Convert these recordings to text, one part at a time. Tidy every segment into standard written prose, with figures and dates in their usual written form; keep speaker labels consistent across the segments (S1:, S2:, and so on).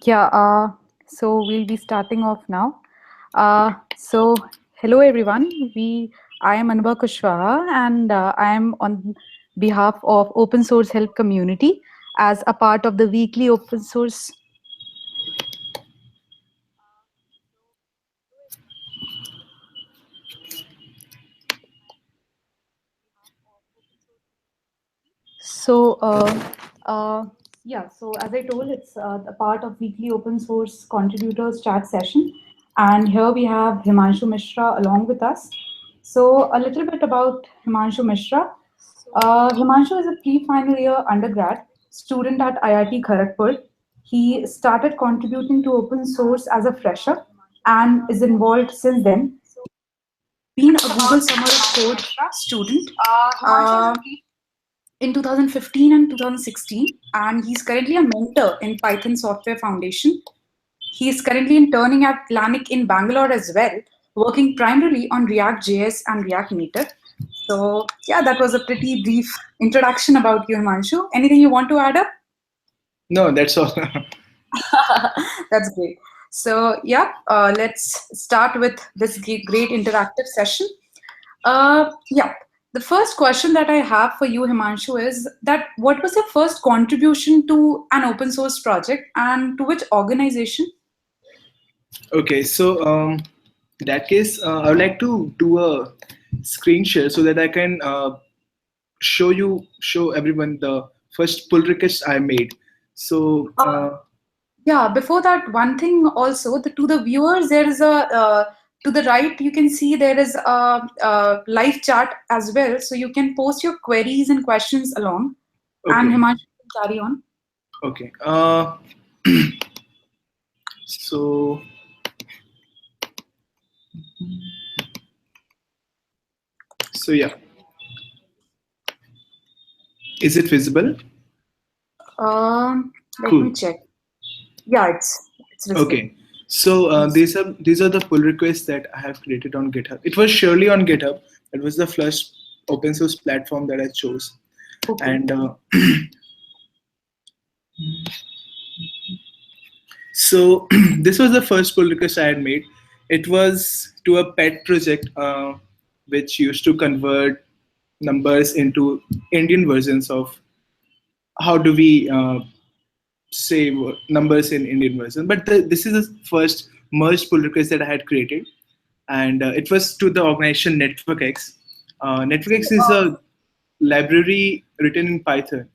S1: Yeah, so we'll be starting off now. So hello everyone. I am Anubha Kushwaha and I am on behalf of Open Source Help Community as a part of the weekly open source. So uh, yeah, so as I told, it's a part of weekly open source contributors chat session, and here we have Himanshu Mishra along with us. So a little bit about Himanshu Mishra. Himanshu is a pre-final year undergrad student at IIT Kharagpur. He started contributing to open source as a fresher and is involved since then. Been a Google Summer of Code student in 2015 and 2016, and he's currently a mentor in Python Software Foundation. He is currently interning at Elanic in Bangalore as well, working primarily on React.js and React-Native. So, yeah, that was a pretty brief introduction about you, Himanshu. Anything you want to add up?
S2: No, that's all.
S1: That's great. So, yeah, let's start with this great interactive session. Yeah, the first question that I have for you, Himanshu, is that what was your first contribution to an open source project and to which organization?
S2: Okay, so in that case, I would like to do a screen share so that I can show everyone the first pull request I made. So
S1: Yeah, before that, one thing also to the viewers, there is a to the right, you can see there is a live chat as well. So you can post your queries and questions along, and
S2: okay,
S1: Himanshu will carry on.
S2: okay. So yeah, is it visible?
S1: Let me
S2: Cool.
S1: check. Yeah, it's visible.
S2: Okay. So these are the pull requests that I have created on GitHub. It was surely on GitHub. It was the first open source platform that I chose,
S1: Okay.
S2: and so this was the first pull request I had made. It was to a pet project which used to convert numbers into Indian versions of how do we say numbers in Indian version. But this is the first merged pull request that I had created, and it was to the organization NetworkX. NetworkX is a library written in Python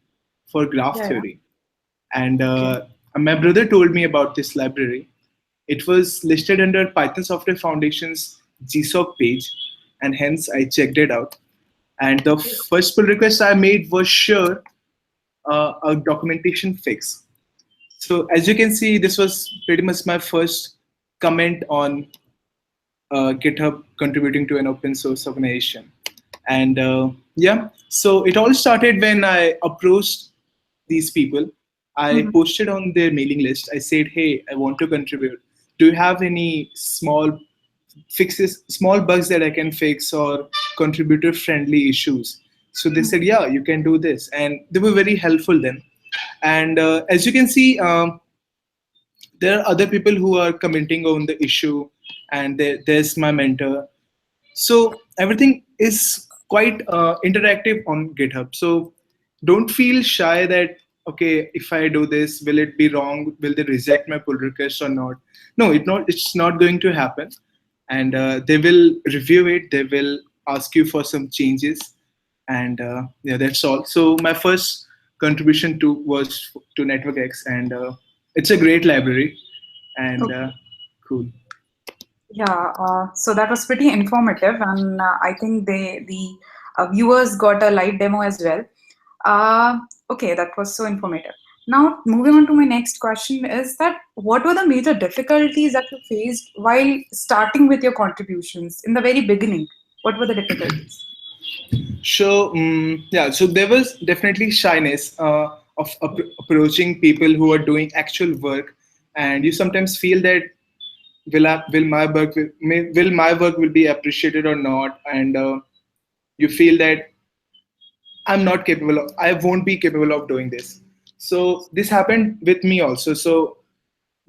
S2: for graph
S1: Yeah, yeah.
S2: theory. And
S1: Okay.
S2: my brother told me about this library. It was listed under Python Software Foundation's GSOC page, and hence I checked it out. And the first pull request I made was sure a documentation fix. So as you can see, this was pretty much my first comment on GitHub contributing to an open source organization. And yeah, so it all started when I approached these people. I
S1: Mhm.
S2: posted on their mailing list. I said, hey, I want to contribute. Do you have any small fixes, small bugs that I can fix or contributor friendly issues? So they said, yeah, you can do this. And they were very helpful then. And as you can see, there are other people who are commenting on the issue, and there's my mentor. So everything is quite interactive on GitHub. So don't feel shy that okay, if I do this, will it be wrong? Will they reject my pull request or not? No, it's not going to happen, and they will review it. They will ask you for some changes, and yeah, that's all. So my first contribution to was to NetworkX, and it's a great library, and
S1: Okay.
S2: cool.
S1: Yeah, so that was pretty informative, and I think the viewers got a live demo as well. Okay, that was so informative. Now, moving on to my next question is that what were the major difficulties that you faced while starting with your contributions in the very beginning? What were the difficulties?
S2: So yeah, so there was definitely shyness of approaching people who are doing actual work, and you sometimes feel that will my work will my work will be appreciated or not, and you feel that I'm not capable of, I won't be capable of doing this. So this happened with me also. So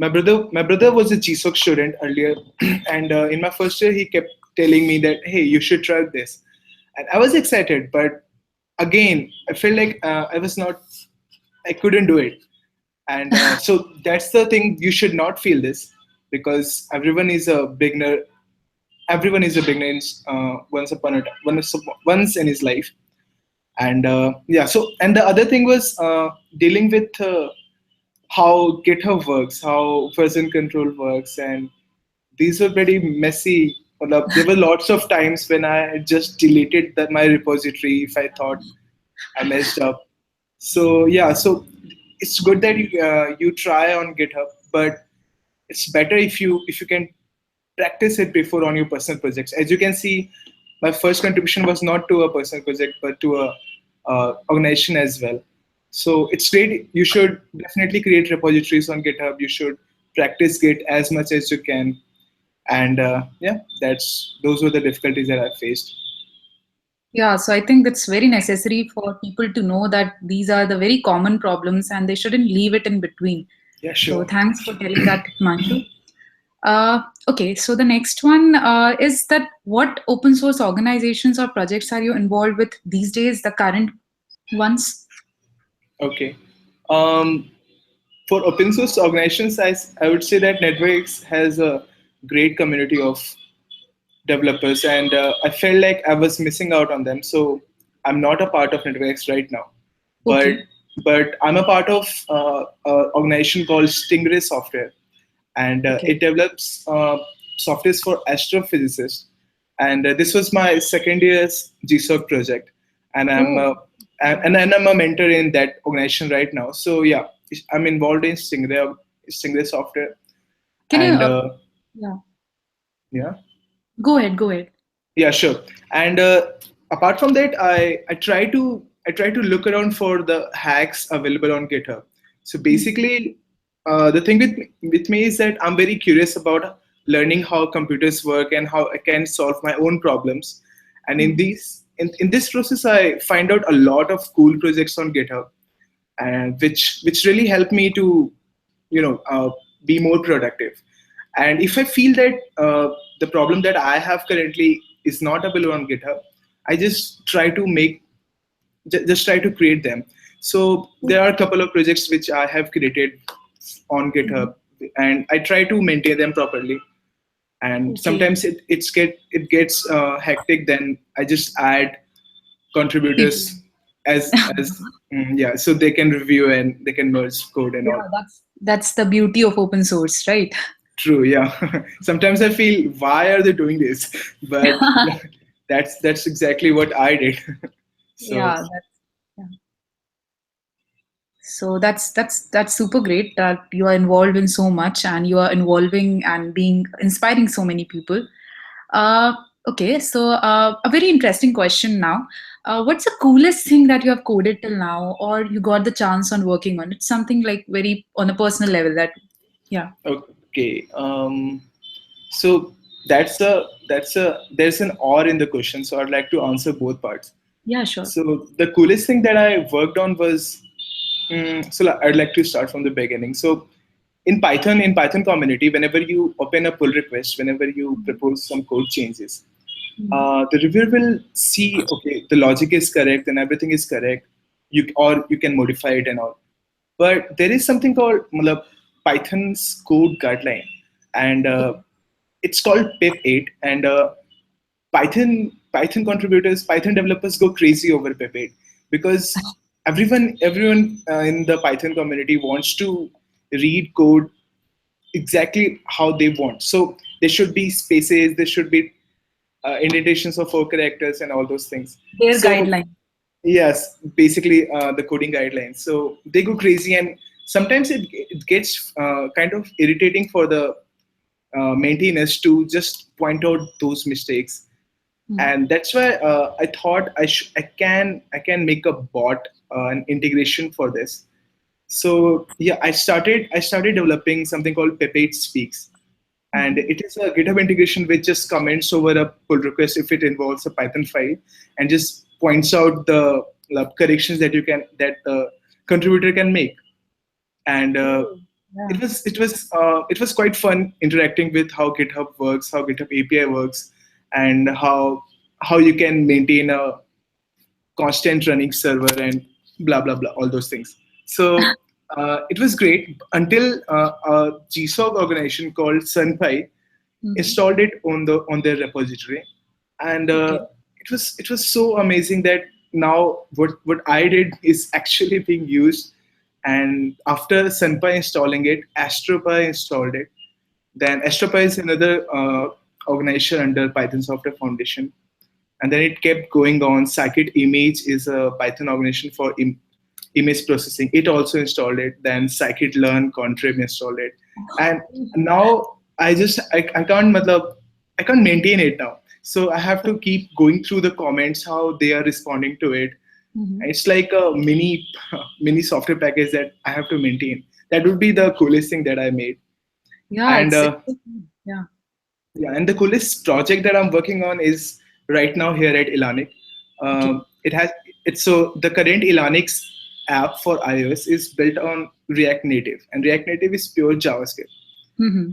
S2: my brother was a GSOC student earlier, and in my first year he kept telling me that, hey, you should try this, and I was excited, but again I felt like I couldn't do it. And so that's the thing, you should not feel this, because everyone is a beginner once in his life. And yeah, so, and the other thing was dealing with how GitHub works, how version control works, and these were pretty messy. There were lots of times when I just deleted my repository if I thought I messed up. So yeah, so it's good that you try on GitHub, but it's better if you can practice it before on your personal projects. As you can see, my first contribution was not to a personal project, but to a organization as well. So it's great. You should definitely create repositories on GitHub. You should practice Git as much as you can. And yeah, those were the difficulties that I faced.
S1: Yeah, so I think that's very necessary for people to know that these are the very common problems and they shouldn't leave it in between.
S2: Yeah,
S1: So
S2: sure.
S1: thanks for telling that, Himanshu. Okay, so the next one is that what open source organizations or projects are you involved with these days, the current ones?
S2: Okay. Um, for open source organizations, I would say that Networks has a great community of developers, and I felt like I was missing out on them. So I'm not a part of Networks right now, but
S1: Okay.
S2: I'm a part of an organization called Stingray Software, and
S1: Okay.
S2: it develops softwares for astrophysicists. And this was my second year's GSOC project, and
S1: Oh,
S2: and I'm a mentor in that organization right now. So yeah, I'm involved in Stingray Software,
S1: can you,
S2: and
S1: yeah,
S2: yeah.
S1: go ahead, go ahead.
S2: Yeah, sure. And apart from that, I try to look around for the hacks available on GitHub. So basically, the thing with me is that I'm very curious about learning how computers work and how I can solve my own problems. And
S1: Hmm.
S2: in this process, I find out a lot of cool projects on GitHub, and which really help me to be more productive. And if I feel that the problem that I have currently is not available on GitHub, I just try to create them. So there are a couple of projects which I have created on
S1: Mhm.
S2: GitHub, and I try to maintain them properly. And
S1: Okay.
S2: sometimes it gets hectic, then I just add
S1: People.
S2: contributors as yeah, so they can review and they can merge code and all.
S1: Yeah, that's the beauty of open source, right?
S2: True, yeah. Sometimes I feel, why are they doing this? But yeah, that's exactly what I did. So
S1: Yeah, yeah. So that's super great that you are involved in so much and you are involving and being inspiring so many people. Uh, okay, so a very interesting question now. What's the coolest thing that you have coded till now, or you got the chance on working on? It's something like very on a personal level that, yeah,
S2: okay, so that's a there's an or in the question, so I'd like to answer both parts.
S1: yeah, sure.
S2: So the coolest thing that I worked on was, I'd like to start from the beginning. So in Python community, whenever you open a pull request, whenever you propose some code changes,
S1: Mhm.
S2: the reviewer will see, okay, the logic is correct and everything is correct. You can modify it and all. But there is something called Python's code guideline, and it's called pip8. And Python developers go crazy over pip8, because everyone in the Python community wants to read code exactly how they want. So there should be spaces, there should be indentations of 4 characters and all those things.
S1: Their
S2: So
S1: guideline.
S2: yes, basically the coding guidelines. So they go crazy, and sometimes it gets kind of irritating for the maintainers to just point out those mistakes.
S1: Hmm.
S2: And that's why I thought I can make a bot, an integration for this. So yeah, I started developing something called Pepate Speaks, and
S1: Mhm.
S2: it is a GitHub integration which just comments over a pull request if it involves a Python file, and just points out the corrections that the contributor can make. And
S1: Oh. Yeah.
S2: It was quite fun interacting with how GitHub works, how GitHub API works, and how you can maintain a constant running server and blah blah blah, all those things. So it was great until a GSOC organization called SunPy
S1: Mhm.
S2: installed it on their repository, and
S1: Okay.
S2: it was so amazing that now what I did is actually being used. And after SunPy installing it, AstroPy installed it. Then AstroPy is another organization under Python Software Foundation, and then it kept going on. Scikit Image is a Python organization for image processing. It also installed it. Then Scikit Learn Contrib installed it, and now I can't I can't maintain it now. So I have to keep going through the comments, how they are responding to it.
S1: Mhm.
S2: It's like a mini mini software package that I have to maintain. That would be the coolest thing that I made.
S1: Yeah,
S2: And
S1: yeah.
S2: yeah, and the coolest project that I'm working on is right now here at Elanic.
S1: Okay.
S2: It has it's so the current Elanic's app for iOS is built on React Native, and React Native is pure JavaScript.
S1: Hmm.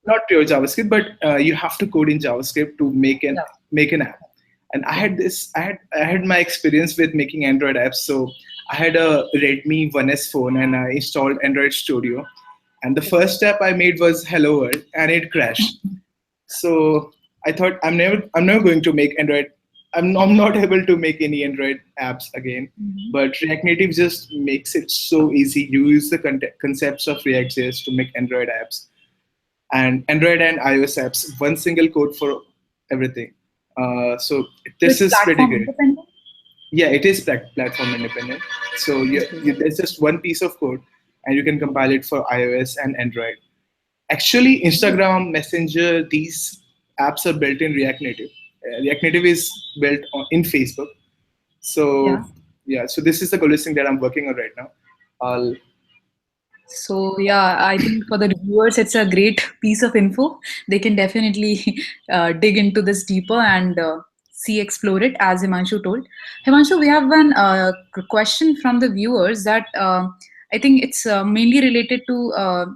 S2: Not pure JavaScript, but you have to code in JavaScript to
S1: Yeah.
S2: make an app. And I had my experience with making Android apps. So I had a Redmi 1S phone and I installed Android Studio. And the
S1: Okay.
S2: first app I made was Hello World, and it crashed. So I thought I'm never going to make Android. I'm not able to make any Android apps again.
S1: Mhm.
S2: But React Native just makes it so easy. You use the concepts of React.js to make Android apps, and Android and iOS apps, one single code for everything. So
S1: So
S2: this
S1: it's
S2: is pretty
S1: platform
S2: great.
S1: independent?
S2: Yeah, it is platform independent. So
S1: Okay.
S2: there's just one piece of code, and you can compile it for iOS and Android. Actually, Instagram, Messenger, these apps are built in React Native. React Native is built in Facebook.
S1: Yeah.
S2: So yeah, so this is the coolest thing that I'm working on right now. I'll
S1: So yeah, I think for the reviewers, it's a great piece of info. They can definitely dig into this deeper and explore it, as Himanshu told. Himanshu, we have one question from the viewers that I think it's mainly related to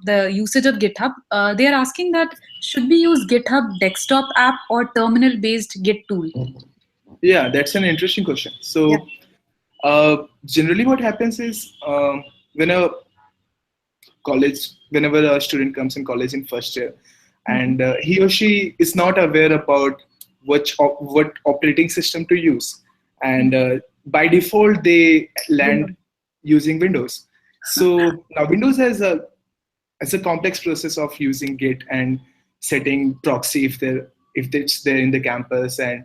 S1: the usage of GitHub. They are asking that should we use GitHub desktop app or terminal-based Git tool?
S2: Yeah, that's an interesting question.
S1: Yeah.
S2: So generally, what happens is when a whenever a student comes in college in first year,
S1: Mhm.
S2: and he or she is not aware about what operating system to use, and by default they
S1: Windows.
S2: land using Windows. So now Windows has a complex process of using Git and setting proxy if it's there in the campus, and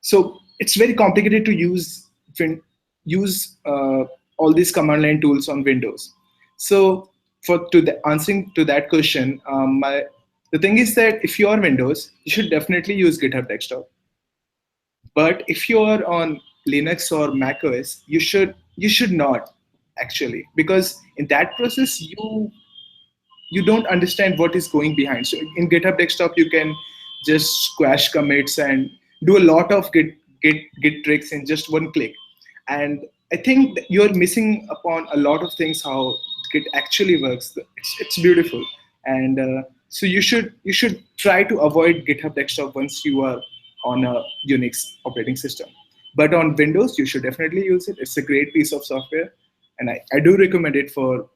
S2: so it's very complicated to use all these command line tools on Windows. So for to the answering to that question, the thing is that if you are Windows, you should definitely use GitHub Desktop. But if you are on Linux or Mac OS, you should not actually, because in that process you don't understand what is going behind. So in GitHub Desktop, you can just squash commits and do a lot of git tricks in just one click. And I think that you're missing upon a lot of things how Git actually works. It's beautiful, and so you should try to avoid GitHub Desktop once you are on a Unix operating system. But on Windows, you should definitely use it. It's a great piece of software, and I do recommend it for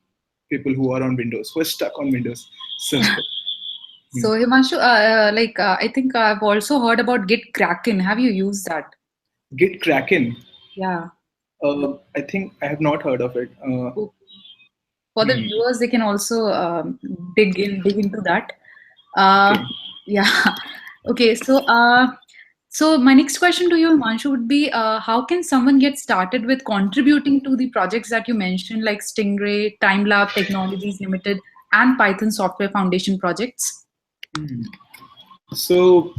S2: people who are on Windows, who are stuck on Windows. So,
S1: So Himanshu, I think I've also heard about Git Kraken. Have you used that?
S2: Git Kraken.
S1: Yeah.
S2: I think I have not heard of it.
S1: Okay. For the
S2: Hmm,
S1: viewers, they can also dig into that. Uh,
S2: okay.
S1: yeah. Okay. So my next question to you, Himanshu, would be how can someone get started with contributing to the projects that you mentioned, like Stingray, TimeLab Technologies Limited, and Python Software Foundation projects?
S2: Hmm. So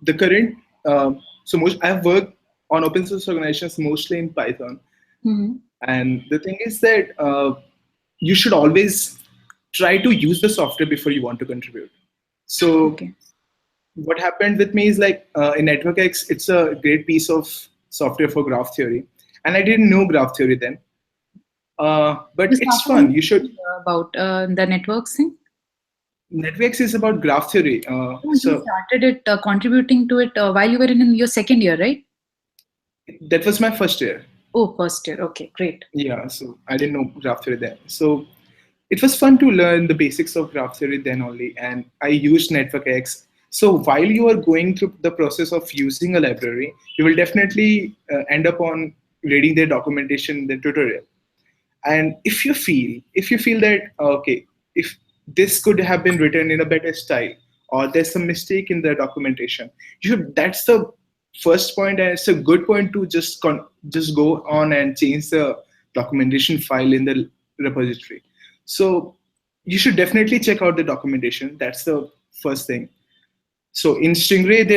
S2: the current, so most I've worked on open source organizations mostly in Python,
S1: Mm-hmm.
S2: and the thing is that you should always try to use the software before you want to contribute. So
S1: Okay.
S2: what happened with me is like in NetworkX, it's a great piece of software for graph theory, and I didn't know graph theory then. But
S1: You
S2: it's
S1: started
S2: fun. You should.
S1: about the networks thing.
S2: Networks is about graph theory.
S1: Oh, you
S2: So
S1: started it contributing to it while you were in your second year, right?
S2: that was my first year.
S1: Oh, first year. Okay, great.
S2: Yeah, so I didn't know graph theory then. So it was fun to learn the basics of graph theory then only, and I used NetworkX. So while you are going through the process of using a library, you will definitely end up on reading their documentation, the tutorial. And if you feel that okay, if this could have been written in a better style, or there's some mistake in the documentation, that's the first point, and it's a good point to just go on and change the documentation file in the repository. So you should definitely check out the documentation. That's the first thing. So in Stingray,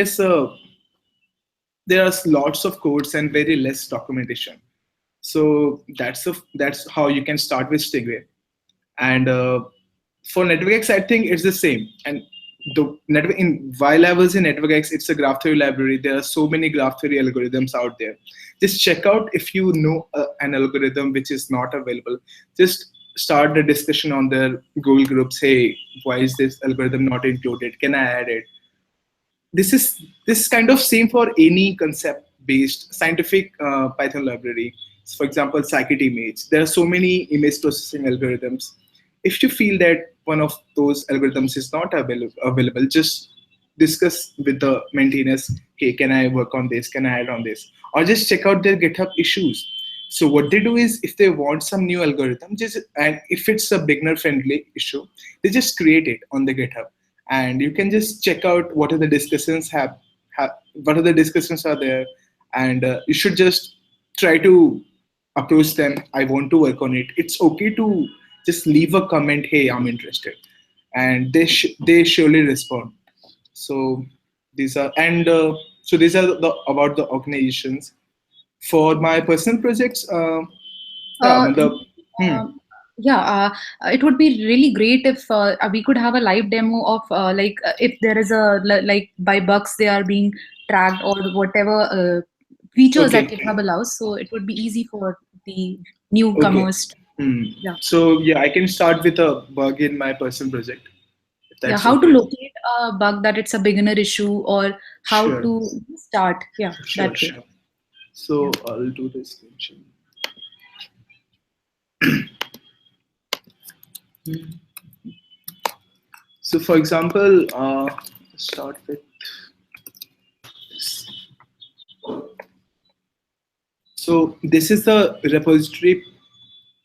S2: there are lots of codes and very less documentation. So that's how you can start with Stingray. And for NetworkX, I think it's the same. And the network in while I was in NetworkX, it's a graph theory library. There are so many graph theory algorithms out there. Just check out if you know an algorithm which is not available. Just start the discussion on their Google groups. Hey, why is this algorithm not included? Can I add it? This is kind of same for any concept based scientific Python library. So for example, scikit image, there are so many image processing algorithms. If you feel that one of those algorithms is not available, just discuss with the maintainers, hey, can I work on this, can I add on this, or just check out their GitHub issues. So what they do is, if they want some new algorithm, just and if it's a beginner friendly issue, they just create it on the GitHub, and you can just check out what are the discussions have what are the discussions are there, and you should just try to approach them. I want to work on it. It's okay to just leave a comment. Hey, I'm interested, and they surely respond. So these are and so these are the about the organizations. For my personal projects, yeah,
S1: Uh,
S2: the hmm,
S1: um, yeah, it would be really great if we could have a live demo of if there is like by bugs they are being tracked or whatever features that
S2: okay,
S1: GitHub allows. So it would be easy for the
S2: okay.
S1: newcomers.
S2: Hmm.
S1: Yeah,
S2: So yeah, I can start with a bug in my personal project, if
S1: yeah.
S2: that's
S1: How to
S2: okay.
S1: locate a bug that it's a beginner issue or how
S2: Sure,
S1: to start. Yeah,
S2: sure,
S1: that way.
S2: sure. So
S1: Yeah.
S2: I'll do the screen share. So for example, start with this. So this is the repository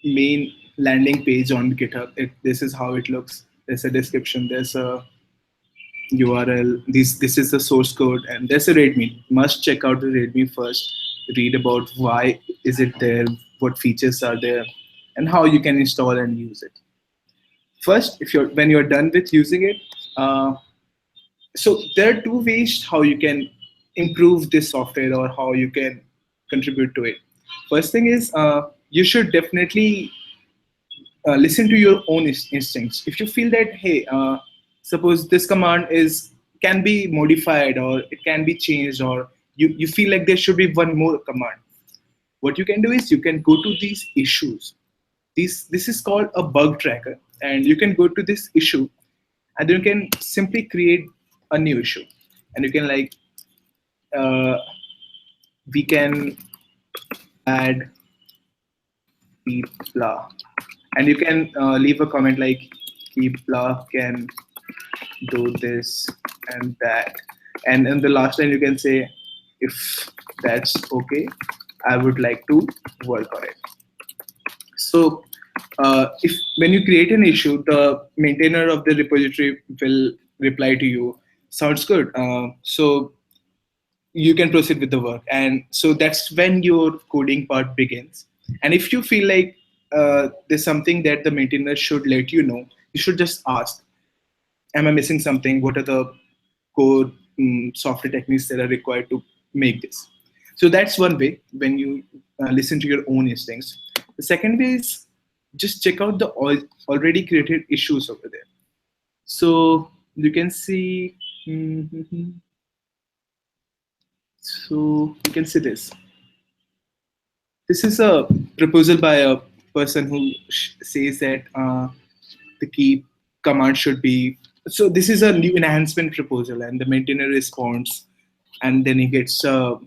S2: main landing page on GitHub. This is how it looks. There's a description. There's a URL. This is the source code, and there's a README. Must check out the README first. Read about why is it there, what features are there, and how you can install and use it. First, if you're when you're done with using it, uh, so there are two ways how you can improve this software or how you can contribute to it. First thing is you should definitely listen to your own instincts. If you feel that hey, suppose this command is can be modified or it can be changed, or you feel like there should be one more command, what you can do is you can go to these issues. This is called a bug tracker, and you can go to this issue, and then you can simply create a new issue, and you can like uh, we can add blah, and you can leave a comment like blah can do this and that, and in the last line you can say if that's okay, I would like to work on it. So if when you create an issue, the maintainer of the repository will reply to you. Sounds good. So you can proceed with the work, and so that's when your coding part begins. And if you feel like there's something that the maintainer should let you know, you should just ask, am I missing something? What are the core software techniques that are required to make this? So that's one way, when you listen to your own instincts. The second way is just check out the already created issues over there. So you can see, so you can see this. This is a proposal by a person who says that the key command should be. So this is a new enhancement proposal, and the maintainer responds, and then he gets a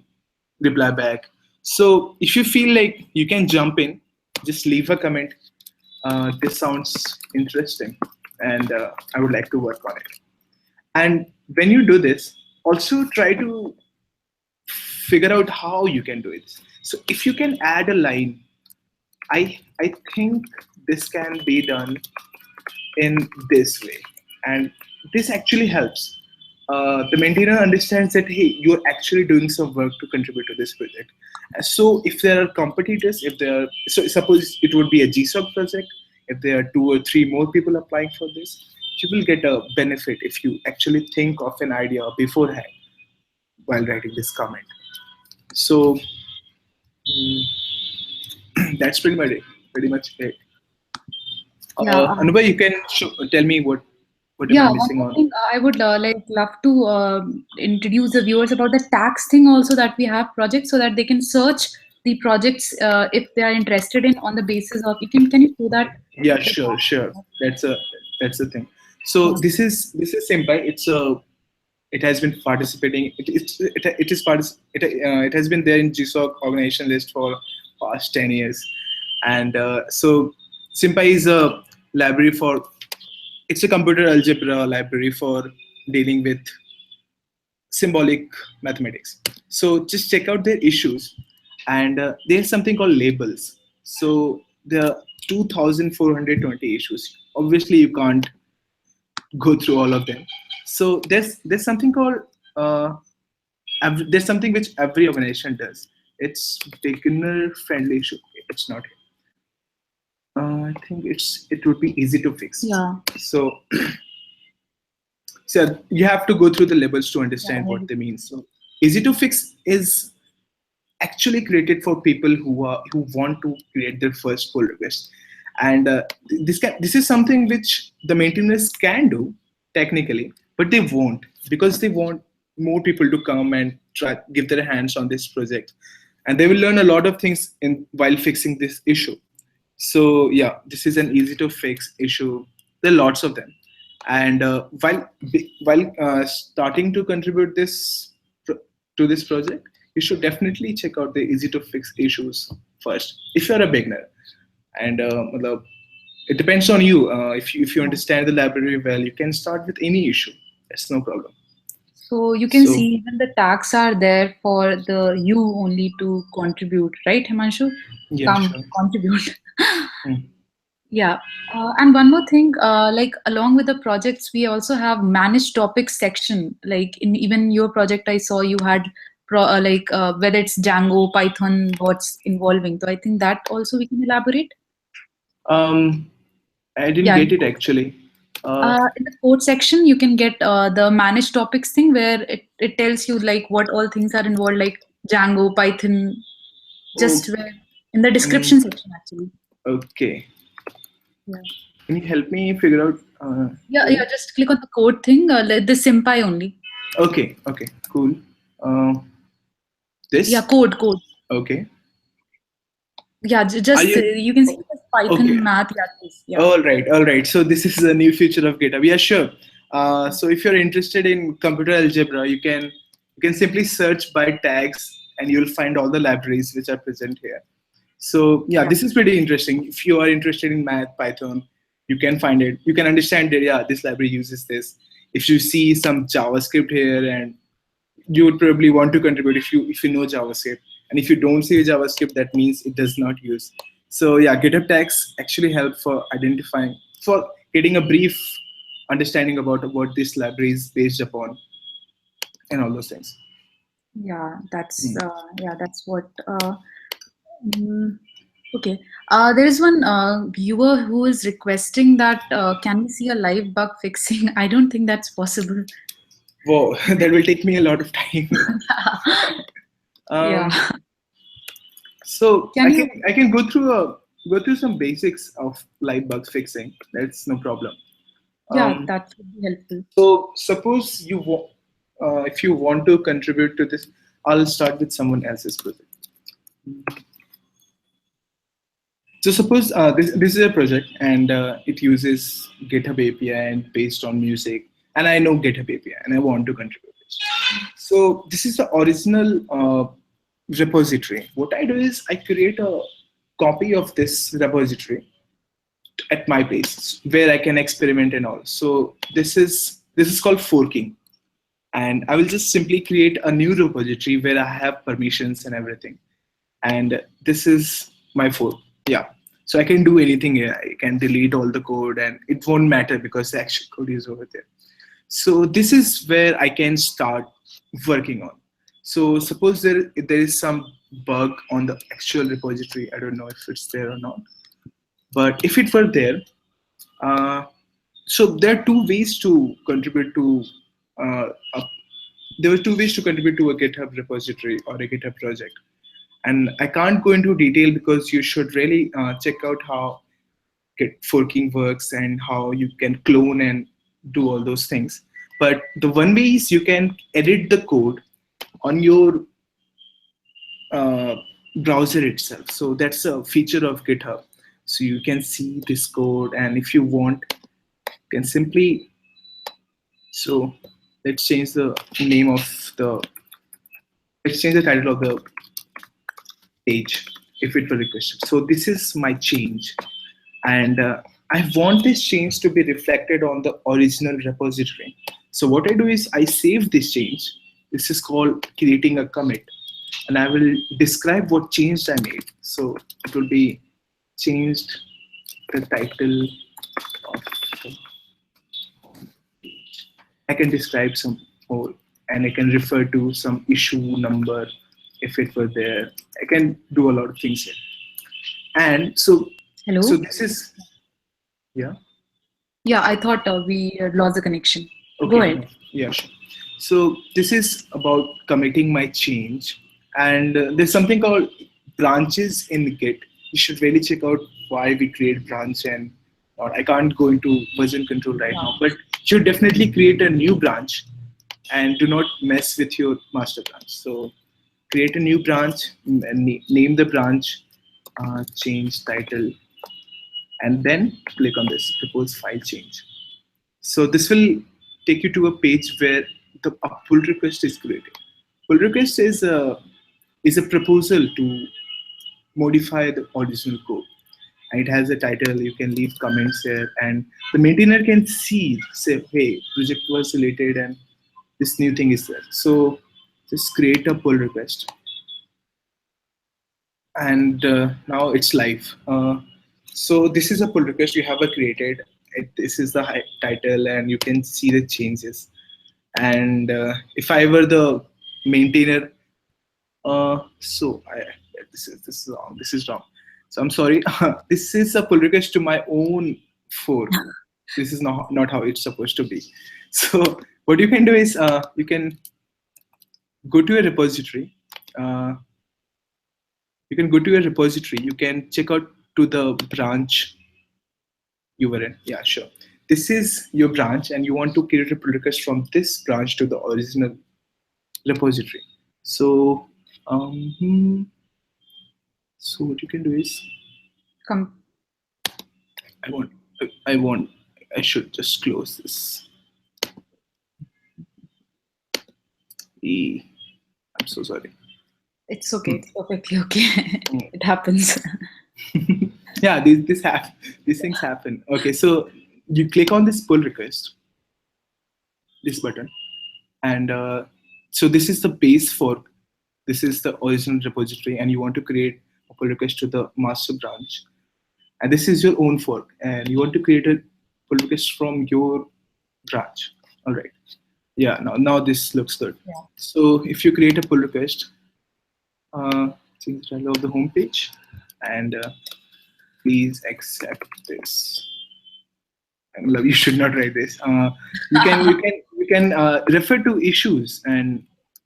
S2: reply back. So if you feel like you can jump in, just leave a comment. This sounds interesting, and I would like to work on it. And when you do this, also try to figure out how you can do it. So if you can add a line, I think this can be done in this way, and this actually helps. The maintainer understands that hey, you're actually doing some work to contribute to this project. So if there are competitors, if there are, so suppose it would be a GSOC project, if there are 2 or 3 more people applying for this, you will get a benefit if you actually think of an idea beforehand while writing this comment. So that's pretty much it.
S1: Yeah.
S2: Anubha, you can tell me what am I
S1: Yeah, one
S2: missing
S1: more
S2: on?
S1: thing, I would love to introduce the viewers about the tax thing also, that we have projects so that they can search the projects if they are interested in, on the basis of, can you do that?
S2: Yeah, sure. That's a thing. So
S1: Yeah.
S2: this is simple. It has been participating. It is it has been there in GSOC organization list for past 10 years, and so Simpai is a library for. It's a computer algebra library for dealing with symbolic mathematics. So just check out their issues, and there's something called labels. So there are 2,420 issues. Obviously, you can't go through all of them. So there's something called there's something which every organization does. It's beginner friendly issue. It's not. I think it would be easy to fix.
S1: Yeah.
S2: So so you have to go through the labels to understand
S1: Yeah.
S2: what they mean. So easy to fix is actually created for people who want to create their first pull request, and this is something which the maintainers can do technically, but they won't, because they want more people to come and try give their hands on this project, and they will learn a lot of things in while fixing this issue. So yeah, this is an easy to fix issue. There are lots of them, and while starting to contribute to this project, you should definitely check out the easy to fix issues first if you're a beginner. And it depends on you. If you understand the library well, you can start with any issue. That's no problem.
S1: So you can
S2: So
S1: see even the tags are there for the you only to contribute, right, Himanshu?
S2: yeah,
S1: Come
S2: sure.
S1: contribute.
S2: Mm.
S1: Yeah. And one more thing, like along with the projects, we also have managed topics section. Like in even your project, I saw you had whether it's Django, Python, what's involving. So I think that also we can elaborate.
S2: Um, I didn't
S1: Yeah.
S2: get it actually.
S1: In the code section, you can get the managed topics thing where it tells you like what all things are involved, like Django, Python,
S2: Oh,
S1: just where in the
S2: mm,
S1: description section actually.
S2: okay.
S1: Yeah.
S2: Can you help me figure out
S1: Yeah,
S2: where?
S1: just click on the code thing, like the SymPy only.
S2: Okay, cool. Uh,
S1: Yeah,
S2: this?
S1: code.
S2: Okay.
S1: Yeah,
S2: Are
S1: just
S2: you
S1: you can see this
S2: okay?
S1: Python math. Yeah, this. Yeah.
S2: All right. So this is a new feature of GitHub. Yeah, sure. So if you're interested in computer algebra, you can simply search by tags, and you'll find all the libraries which are present here. So yeah,
S1: Yeah.
S2: this is pretty interesting. If you are interested in math, Python, you can find it. You can understand that yeah, this library uses this. If you see some JavaScript here, and you would probably want to contribute if you know JavaScript. And if you don't see JavaScript, that means it does not use. So yeah, GitHub tags actually help for identifying, for getting a brief understanding about what this library is based upon, and all those things.
S1: Yeah,
S2: Mm.
S1: that's what. Mm, okay. There is one viewer who is requesting that can we see a live bug fixing? I don't think that's possible.
S2: Whoa, that will take me a lot of time.
S1: Yeah.
S2: um, so
S1: Can you?
S2: I can go through some basics of live bug fixing. That's no problem.
S1: Yeah,
S2: Um,
S1: that would be helpful.
S2: So suppose if you want to contribute to this, I'll start with someone else's project. So suppose this is a project and it uses GitHub API and based on music, and I know GitHub API and I want to contribute this. So this is the original repository. What I do is I create a copy of this repository at my place where I can experiment and all. So this is called forking, and I will just simply create a new repository where I have permissions and everything. And this is my fork. Yeah. So I can do anything here. I can delete all the code and it won't matter because the actual code is over there. So this is where I can start working on. So suppose there is some bug on the actual repository. I don't know if it's there or not. But if it were there, uh, so there are two ways to contribute to a there were two ways to contribute to a GitHub repository or a GitHub project. And I can't go into detail because you should really check out how Git forking works and how you can clone and do all those things. But the one way is you can edit the code on your uh, browser itself. So that's a feature of GitHub. So you can see this code, and if you want, you can simply. So let's change the name of the. Let's change the title of the page if it were requested. So this is my change, and I want this change to be reflected on the original repository. So what I do is I save this change. This is called creating a commit, and I will describe what change I made. So it will be changed the title of the I can describe some more, and I can refer to some issue number if it were there. I can do a lot of things here. And so
S3: Hello?
S2: this is yeah.
S3: Yeah, I thought we had lost the connection. Go
S2: Okay.
S3: ahead.
S2: Yeah, sure. So this is about committing my change, and there's something called branches in Git. You should really check out why we create branch and or I can't go into version control right
S3: Yeah.
S2: now, but you should definitely create a new branch and do not mess with your master branch. So create a new branch and name the branch, change title, and then click on this propose file change. So this will take you to a page where a pull request is created. Pull request is a proposal to modify the original code. And it has a title. You can leave comments there, and the maintainer can see, say, hey, project was related, and this new thing is there. So just create a pull request, and now it's live. So this is a pull request you have created. This is the title, and you can see the changes. And if I were the maintainer, this is wrong. This is wrong. So I'm sorry. This is a pull request to my own fork. This is not how it's supposed to be. So what you can do is you can go to a repository. Uh, you can go to a repository. You can check out to the branch you were in. Yeah, sure. This is your branch, and you want to create a pull request from this branch to the original repository. So, so what you can do is,
S3: Come.
S2: I want, I want, I should just close this. I'm so sorry.
S3: It's okay. It's perfectly okay. It happens.
S2: Yeah, these things happen. Okay, so you click on this pull request, this button, and so this is the base fork. This is the original repository, and you want to create a pull request to the master branch. And this is your own fork, and you want to create a pull request from your branch. All right. Yeah. Now this looks good.
S3: Yeah.
S2: So if you create a pull request, change the title of the home page, and please accept this. You should not write this. You can refer to issues, and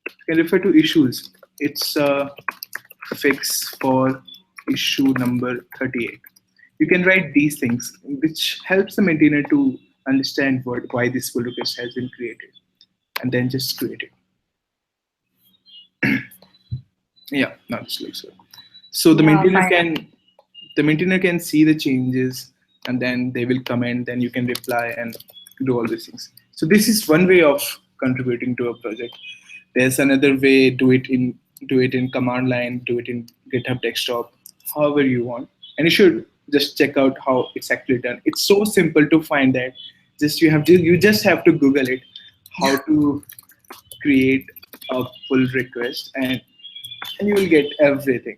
S2: you can refer to issues. It's a fix for issue number 38. You can write these things, which helps the maintainer to understand why this pull request has been created, and then just create it. Yeah, now this looks good. So the
S1: Yeah,
S2: maintainer
S1: fine.
S2: the maintainer can see the changes, and then they will comment, then you can reply and do all these things. So this is one way of contributing to a project. There's another way, do it in command line, do it in GitHub desktop, however you want. And you should just check out how it's actually done. It's so simple to find that. You just have to Google it, how to create a pull request, and you will get everything.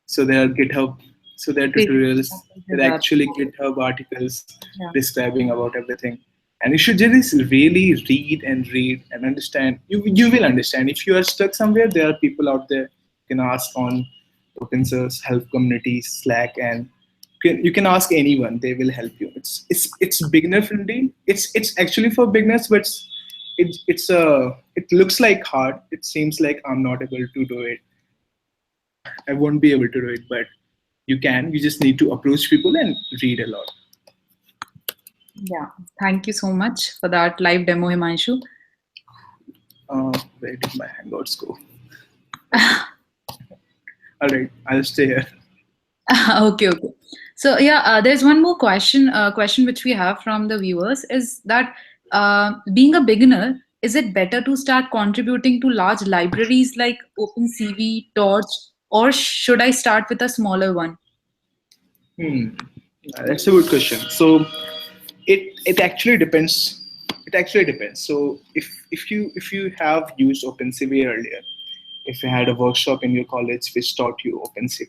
S2: So there are GitHub, so there are tutorials, there are actually GitHub articles
S3: Yeah.
S2: describing about everything. And you should just really read and understand. You will understand. If you are stuck somewhere, there are people out there you can ask on open source help community, Slack, and you can ask anyone. They will help you. It's beginner friendly. It's actually for beginners, but it looks like hard. It seems like I'm not able to do it. I won't be able to do it, but you can. You just need to approach people and read a lot.
S3: Yeah. Thank you so much for that live demo, Himanshu.
S2: Where did my Hangouts go? All right, I'll stay here.
S3: Okay. So yeah, there's one more question which we have from the viewers is that being a beginner, is it better to start contributing to large libraries like OpenCV, Torch, or should I start with a smaller one?
S2: That's a good question. So it actually depends. It actually depends. So if you have used OpenCV earlier, if you had a workshop in your college which taught you OpenCV,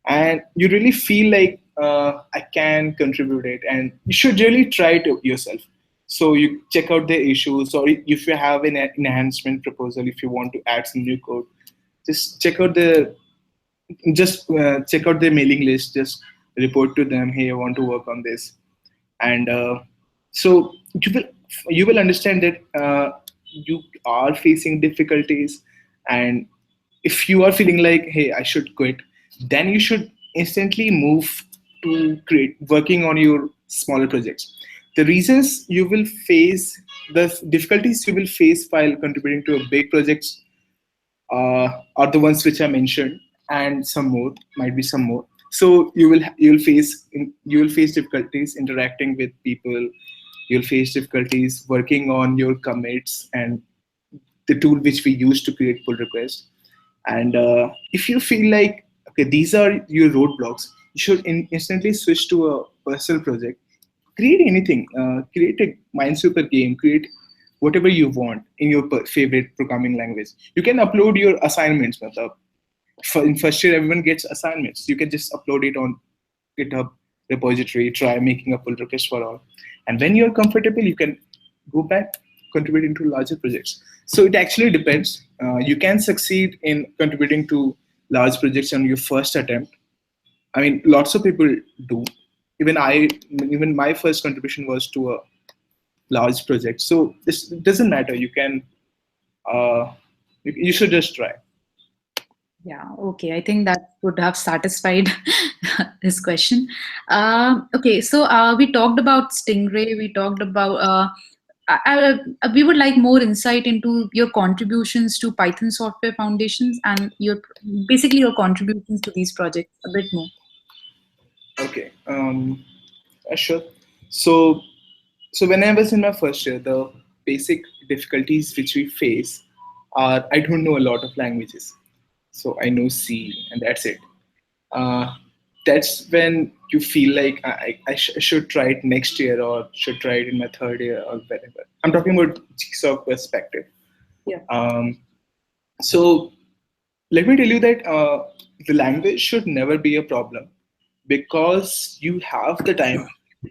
S2: and you really feel like I can contribute it, and you should really try it yourself. So you check out the issues, or if you have an enhancement proposal, if you want to add some new code, just check out the mailing list. Just report to them, hey, I want to work on this, and so you will understand that you are facing difficulties, and if you are feeling like, hey, I should quit, then you should instantly move to working on your smaller projects. The reasons you will face, the difficulties you will face while contributing to a big projects are the ones which I mentioned, and some more, might be some more. So you'll face difficulties interacting with people. You'll face difficulties working on your commits and the tool which we use to create pull requests. And if you feel like, okay, these are your roadblocks, you should instantly switch to a personal project. Create anything. Create a Minesweeper game. Create whatever you want in your favorite programming language. You can upload your assignments. In first year, everyone gets assignments. You can just upload it on GitHub repository. Try making a pull request for all. And when you're comfortable, you can go back, contribute into larger projects. So it actually depends. You can succeed in contributing to large projects on your first attempt. I mean, lots of people do. Even my first contribution was to a large project. So this doesn't matter. You can, you should just try.
S3: Yeah, okay. I think that would have satisfied this question. Okay, so we talked about Stingray. We talked about. We would like more insight into your contributions to Python Software Foundations and basically your contributions to these projects a bit more.
S2: Okay, sure. So when I was in my first year, the basic difficulties which we face are I don't know a lot of languages. So I know C, and that's it. That's when you feel like I should try it next year, or should try it in my third year, or whatever. I'm talking about Jigsaw perspective.
S3: Yeah.
S2: So let me tell you that the language should never be a problem, because you have the time.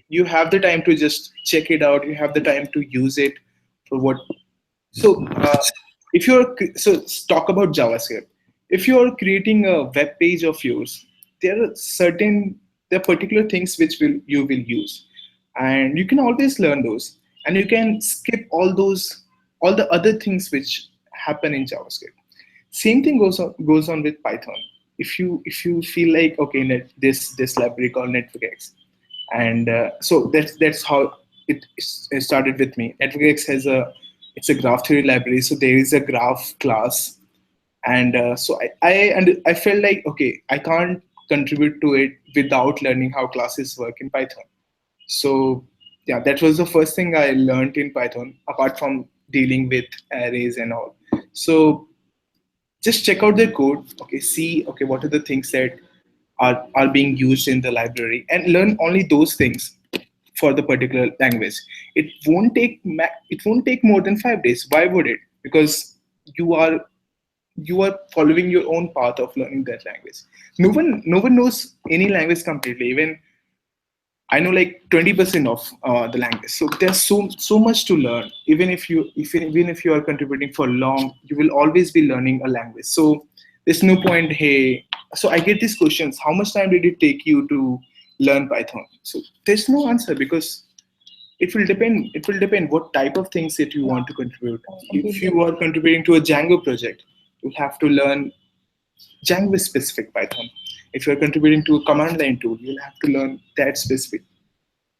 S2: You have the time to just check it out. You have the time to use it for what. So let's talk about JavaScript. If you're creating a web page of yours, there are particular things which you will use, and you can always learn those, and you can skip all the other things which happen in JavaScript. Same thing goes on with Python. If you feel like, okay, this library called NetworkX, and so that's how it started with me. NetworkX it's a graph theory library, so there is a graph class. And so I felt like, okay, I can't contribute to it without learning how classes work in Python. So yeah, that was the first thing I learned in Python, apart from dealing with arrays and all. So just check out their code, okay, see, okay, what are the things that are being used in the library, and learn only those things for the particular language. It won't take more than 5 days. Why would it? Because you are you are following your own path of learning that language. No one knows any language completely. Even I know like 20% of the language. So there's so much to learn. Even if you are contributing for long, you will always be learning a language. So there's no point. Hey, so I get these questions. How much time did it take you to learn Python? So there's no answer, because it will depend. It will depend what type of things that you want to contribute. If you are contributing to a Django project, you have to learn Django specific Python. If you're contributing to a command line tool, you'll have to learn that specific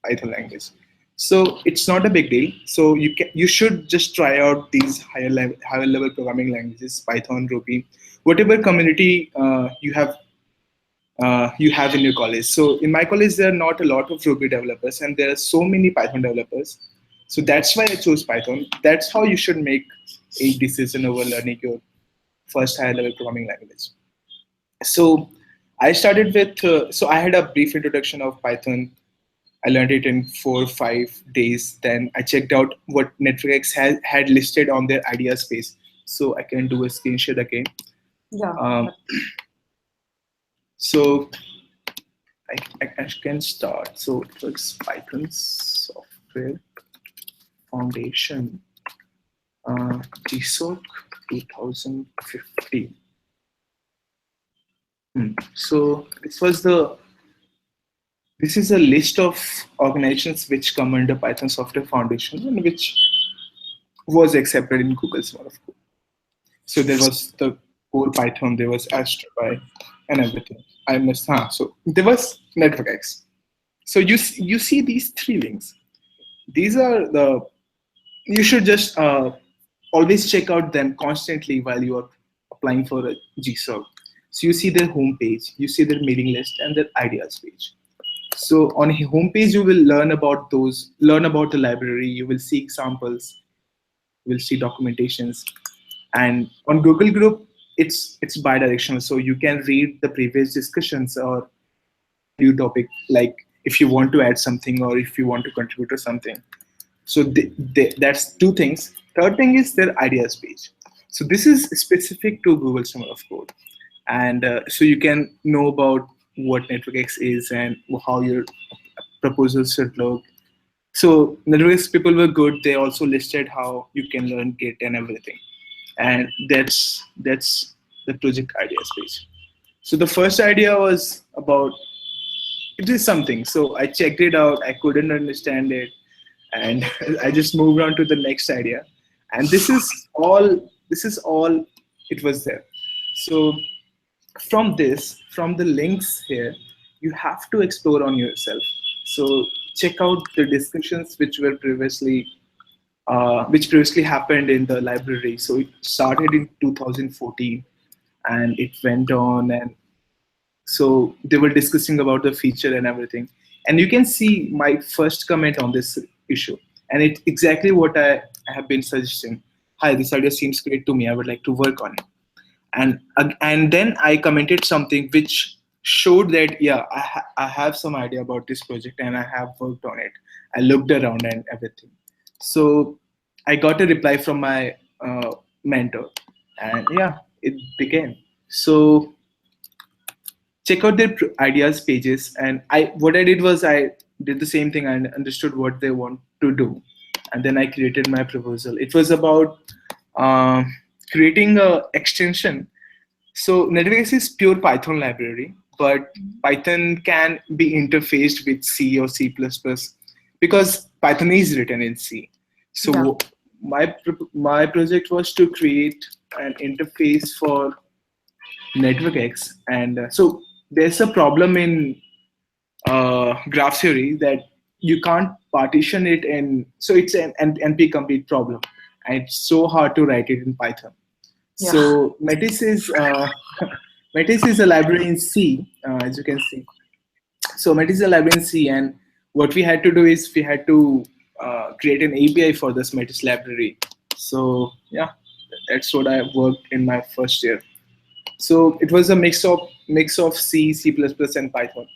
S2: Python language. So it's not a big deal. So you should just try out these higher level programming languages, Python, Ruby, whatever community you have in your college. So in my college, there are not a lot of Ruby developers, and there are so many Python developers. So that's why I chose Python. That's how you should make a decision over learning your first higher level programming language. So I started with, so I had a brief introduction of Python. I learned it in 4 or 5 days. Then I checked out what NetworkX had listed on their ideas page. So I can do a screen share again.
S1: Yeah.
S2: So I can start. So it was Python Software Foundation, GSOC 2015. So this is a list of organizations which come under Python Software Foundation and which was accepted in Google Summer of Code. So there was the core Python, there was AstroPy and everything. So there was NetworkX. So you see these 3 links. These are you should just always check out them constantly while you are applying for a GSOC. So you see their homepage, you see their mailing list and their ideas page. So on a homepage, you will learn about the library, you will see examples, you will see documentations. And on Google Group, it's bi-directional. So you can read the previous discussions or new topic, like if you want to add something or if you want to contribute to something. So that's 2 things. Third thing is their ideas page. So this is specific to Google Summer of Code. And so you can know about what NetworkX is and how your proposals should look. So NetworkX people were good. They also listed how you can learn Git and everything. And that's the project ideas page. So the first idea was about, it is something. So I checked it out. I couldn't understand it. And I just moved on to the next idea. And this is all it was there. So from the links here, you have to explore on yourself. So check out the discussions which previously happened in the library. So it started in 2014 and it went on, and so they were discussing about the feature and everything. And you can see my first comment on this issue, and it's exactly what I have been suggesting. Hi, this idea seems great to me. I would like to work on it. And then I commented something which showed that I have some idea about this project and I have worked on it. I looked around and everything. So I got a reply from my mentor, and it began. So check out their ideas pages, and what I did was I did the same thing. I understood what they want to do, and then I created my proposal. It was about creating a extension. So NetworkX is pure Python library, but Python can be interfaced with C or C++ because Python is written in C. So my project was to create an interface for NetworkX, and so there's a problem in graph theory that you can't partition it in. So it's an NP complete problem, and it's so hard to write it in Python. So Metis is Metis is a library in C, as you can see. So Metis is a library in C, and what we had to do is we had to create an API for this Metis library. So yeah, that's what I worked in my first year. So it was a mix of C, C++, and Python,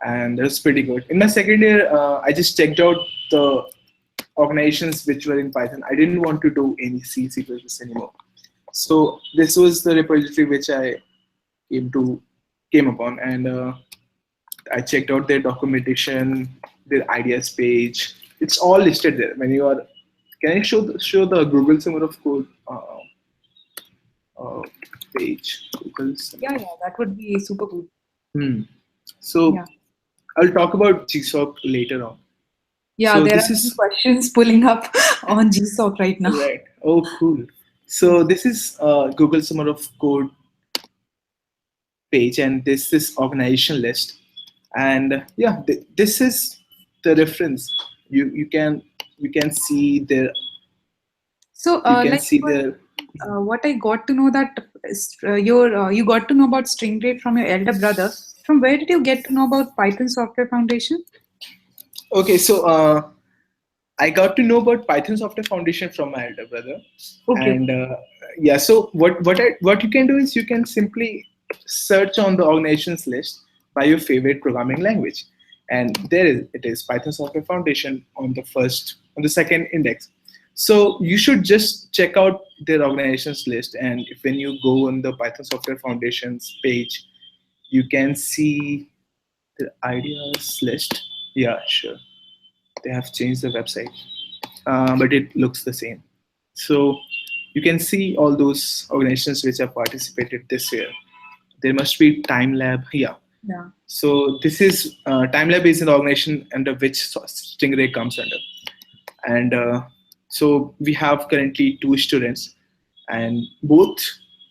S2: and that was pretty good. In my second year, I just checked out the organizations which were in Python. I didn't want to do any C, C++ anymore. So this was the repository which I came upon, and I checked out their documentation, their ideas page. It's all listed there. When you are, can I show the Google Summer of Code uh, page? Google Summer.
S3: Yeah, that would be super cool.
S2: So
S3: Yeah.
S2: I'll talk about GSOC later on.
S3: Yeah,
S2: So
S3: there
S2: this
S3: are
S2: is
S3: many questions pulling up on GSOC right now.
S2: right. Oh, cool. So this is Google Summer of Code page, and this is organization list, and yeah, this is the reference. You can see their
S3: So,
S2: you can
S3: like
S2: see their
S3: what I got to know that you got to know about string rate from your elder brother. From where did you get to know about Python Software Foundation?
S2: Okay, so I got to know about Python Software Foundation from my elder brother,
S3: Okay.
S2: and yeah. So what you can do is you can simply search on the organizations list by your favorite programming language, and it is Python Software Foundation on the second index. So you should just check out their organizations list, and if when you go on the Python Software Foundation's page, you can see the ideas list. Yeah, sure. They have changed the website, but it looks the same. So you can see all those organizations which have participated this year. There must be TimeLab. Yeah.
S3: Yeah.
S2: So this is TimeLab is an organization under which Stingray comes under, and so we have currently 2 students, and both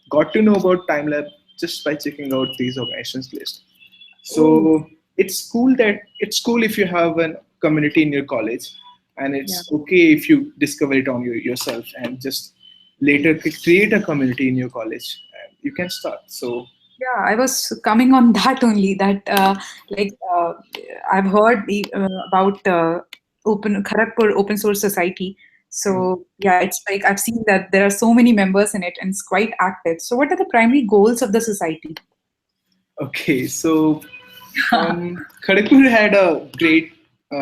S2: got to know about TimeLab just by checking out these organizations list. So it's cool if you have a community in your college, and
S3: Yeah.
S2: it's okay if you discover it on yourself and just later create a community in your college, and you can start. So
S3: Yeah, I was coming on that only. That like I've heard about Open Kharagpur Open Source Society. So yeah, it's like I've seen that there are so many members in it and it's quite active. So what are the primary goals of the society?
S2: okay, so Kharagpur had a great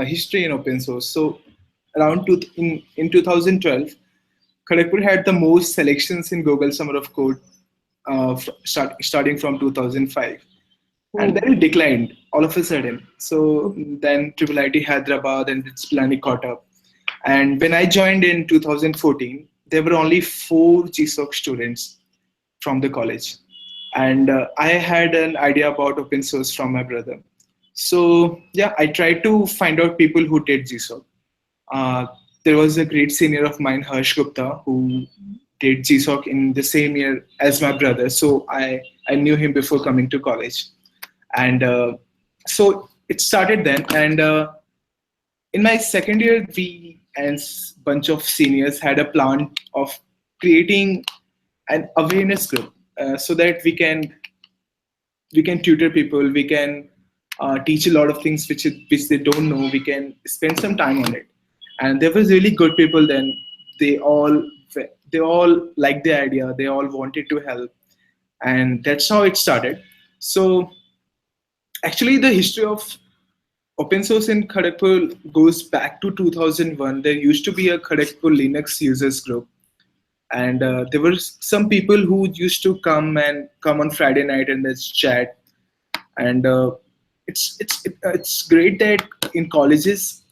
S2: history in open source. So in 2012, Kharagpur had the most selections in Google Summer of Code starting from 2005. And
S3: Oh,
S2: then it declined all of a sudden. So then IIIT Hyderabad and its planning caught up. And when I joined in 2014, there were only 4 GSOC students from the college. And I had an idea about open source from my brother. So yeah, I tried to find out people who did GSOC. There was a great senior of mine, Harsh Gupta, who did GSOC in the same year as my brother. So I knew him before coming to college. And so it started then. And in my second year, we and bunch of seniors had a plan of creating an awareness group so that we can tutor people, we can teach a lot of things which they don't know. We can spend some time on it, and there was really good people then. They all they all liked the idea. They all wanted to help, and that's how it started. So actually, the history of open source in Kharagpur goes back to 2001. There used to be a Kharagpur Linux users group, and there were some people who used to come on Friday night and let's chat. And it's great that in colleges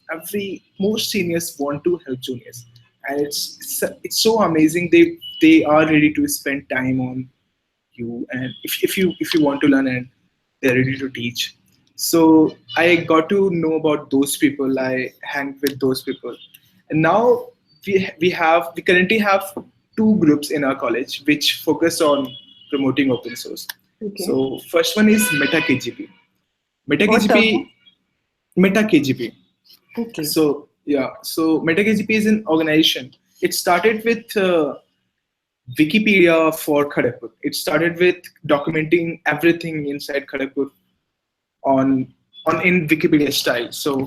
S2: most seniors want to help juniors, and it's so amazing they are ready to spend time on you, and if you want to learn, and they're ready to teach. So I got to know about those people. I hang with those people, and now we currently have 2 groups in our college which focus on promoting open source.
S3: okay.
S2: So first one is MetaKGP.
S3: What?
S2: MetaKGP, MetaKGP.
S3: Okay.
S2: So yeah, so MetaKGP is an organization. It started with Wikipedia for Kharagpur. It started with documenting everything inside Kharagpur on in Wikipedia style. So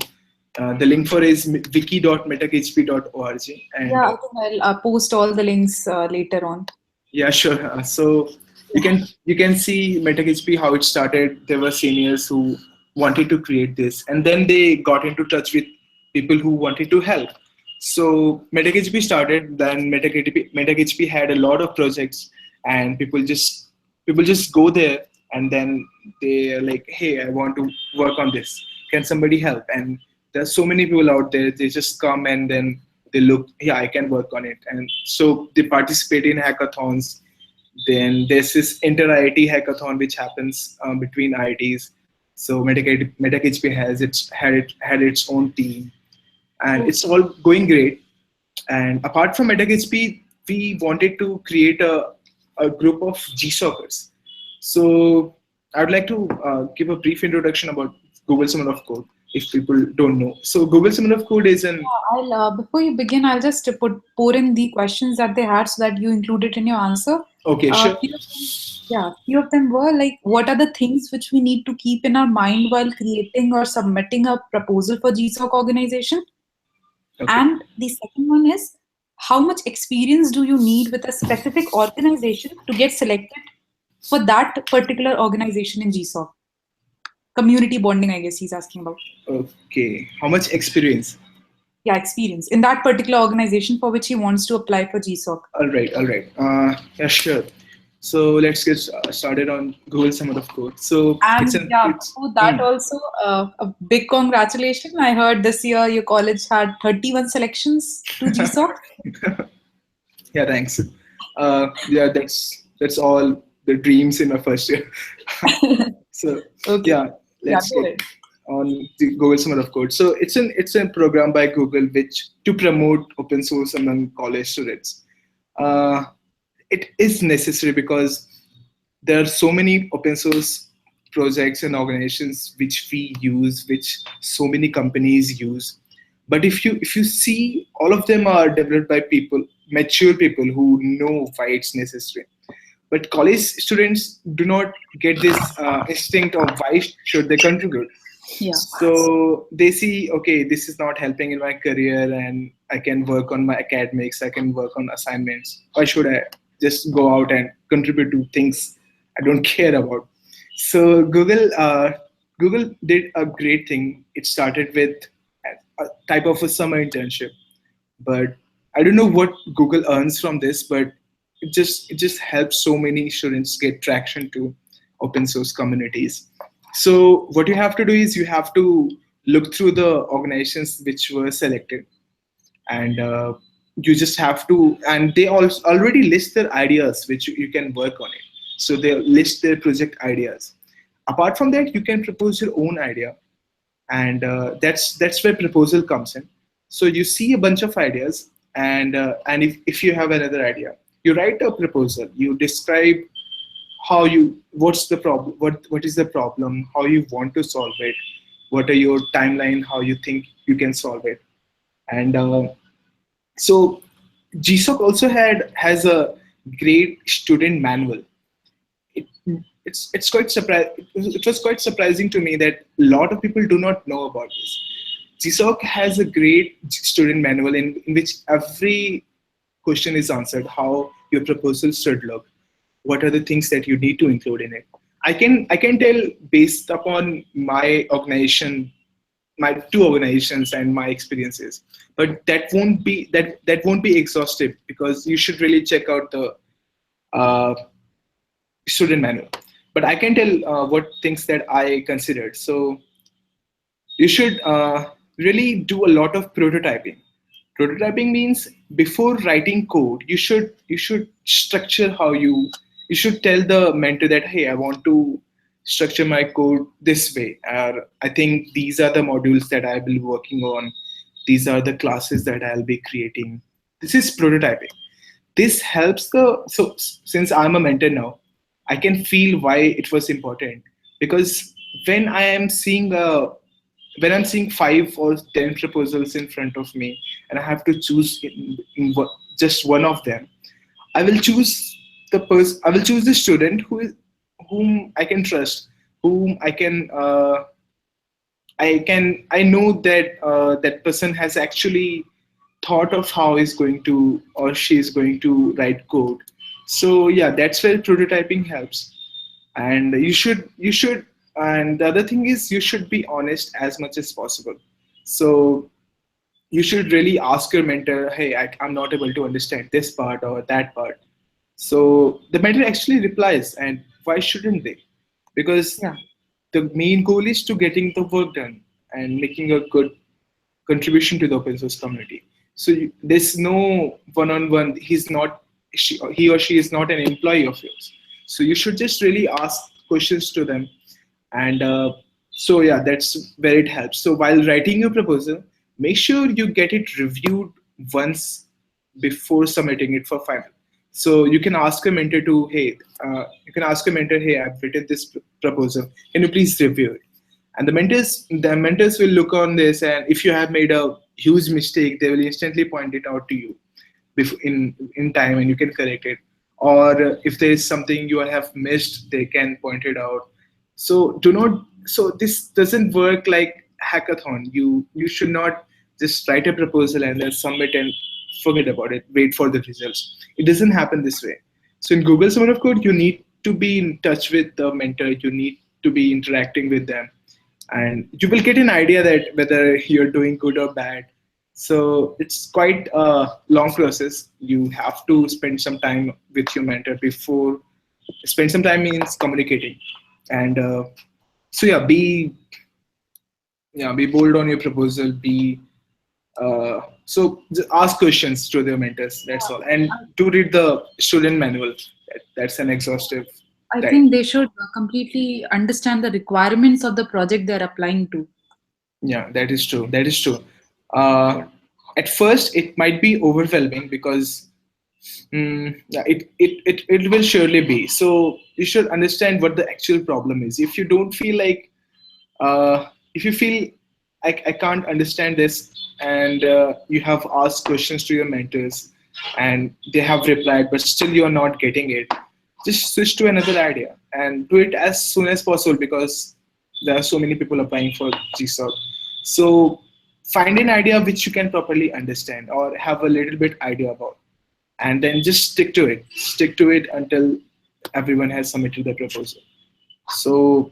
S2: the link for is wiki.metakhp.org, and
S3: Yeah, I think I'll post all the links later on.
S2: yeah, sure. So you can see MetaHP how it started. There were seniors who wanted to create this, and then they got into touch with people who wanted to help. So MetaHP started. Then MetaHP had a lot of projects, and people just go there, and then they're like, "Hey, I want to work on this. Can somebody help?" And there's so many people out there. They just come and then they look, yeah, I can work on it, and so they participate in hackathons. Then there's this inter-IIT hackathon which happens between IITs. So MetaHP has had its own team, and it's all going great. And apart from MetaHP, we wanted to create a group of GSOCers. So I would like to give a brief introduction about Google Summer of Code if people don't know. So Google Summer of Code is an
S3: I'll before you begin, I'll just pour in the questions that they had so that you include it in your answer.
S2: okay, sure.
S3: Few of them were like, what are the things which we need to keep in our mind while creating or submitting a proposal for GSOC organization?
S2: Okay.
S3: And the second one is, how much experience do you need with a specific organization to get selected for that particular organization in GSOC? Community bonding, I guess he's asking about.
S2: Okay, how much experience?
S3: Yeah, experience in that particular organization for which he wants to apply for GSOC.
S2: All right. Yeah, sure. So let's get started on Google Summer of Code. So
S3: for that also, a big congratulations. I heard this year your college had 31 selections to GSOC.
S2: Yeah, thanks. Yeah, that's all the dreams in my first year. So
S3: Okay.
S2: yeah, let's get on the Google Summer of Code. So it's a program by Google which to promote open source among college students. It is necessary because there are so many open source projects and organizations which we use, which so many companies use. But if you see, all of them are developed by people, mature people who know why it's necessary. But college students do not get this instinct of why should they contribute.
S3: Yeah.
S2: So they see, okay, this is not helping in my career, and I can work on my academics, I can work on assignments. Why should I just go out and contribute to things I don't care about? So Google did a great thing. It started with a type of a summer internship, but I don't know what Google earns from this, but it just helps so many students get traction to open source communities. So what you have to do is you have to look through the organizations which were selected, and you just have to, and they also already list their ideas which you can work on it. So they list their project ideas. Apart from that, you can propose your own idea, and that's where proposal comes in. So you see a bunch of ideas, and if you have another idea, you write a proposal. You describe what's the problem, what is the problem, how you want to solve it, what are your timeline, how you think you can solve it. And so GSOC also has a great student manual. It's quite it was quite surprising to me that a lot of people do not know about this. GSOC has a great student manual in which every question is answered, how your proposal should look, what are the things that you need to include in it. I can tell based upon my organization, my two organizations and my experiences, but that won't be exhaustive, because you should really check out the student manual. But I can tell what things that I considered. So you should really do a lot of prototyping. Prototyping means before writing code, you should structure how you should tell the mentor that, hey, I want to structure my code this way. I think these are the modules that I'll be working on. These are the classes that I'll be creating. This is prototyping. This helps so since I'm a mentor now, I can feel why it was important, because when I'm seeing 5 or 10 proposals in front of me and I have to choose just one of them, I will choose the person. I will choose the student whom I can trust, whom I know that that person has actually thought of how is going to or she is going to write code. So yeah, that's where prototyping helps. And you should and the other thing is you should be honest as much as possible. So you should really ask your mentor, hey, I'm not able to understand this part or that part. So the mentor actually replies, and why shouldn't they? Because
S3: Yeah.
S2: the main goal is to getting the work done and making a good contribution to the open source community. So there's no one-on-one. He or she is not an employee of yours. So you should just really ask questions to them, and so yeah, that's where it helps. So while writing your proposal, make sure you get it reviewed once before submitting it for final. So you can ask a mentor to, hey, you can ask a mentor, hey, I've written this proposal. Can you please review it? And the mentors will look on this, and if you have made a huge mistake, they will instantly point it out to you in time, and you can correct it. Or if there is something you have missed, they can point it out. So do not. So this doesn't work like hackathon. You should not just write a proposal and then submit and forget about it. Wait for the results. It doesn't happen this way. So in Google Summer of Code, you need to be in touch with the mentor. You need to be interacting with them, and you will get an idea that whether you're doing good or bad. So it's quite a long process. You have to spend some time with your mentor before. Spend some time means communicating, and so be bold on your proposal. So just ask questions to their mentors. That's all, and to read the student manual. That's an exhaustive
S3: I
S2: guide.
S3: think they should completely understand the requirements of the project they're applying to.
S2: Yeah, that is true. That is true. Uh, at first, it might be overwhelming because yeah, it will surely be. So you should understand what the actual problem is. If you don't feel like, if you feel I can't understand this, and you have asked questions to your mentors, and they have replied, but still you are not getting it, just switch to another idea and do it as soon as possible because there are so many people applying for GSOC. So find an idea which you can properly understand or have a little bit idea about, and then just stick to it. Stick to it until everyone has submitted the proposal. So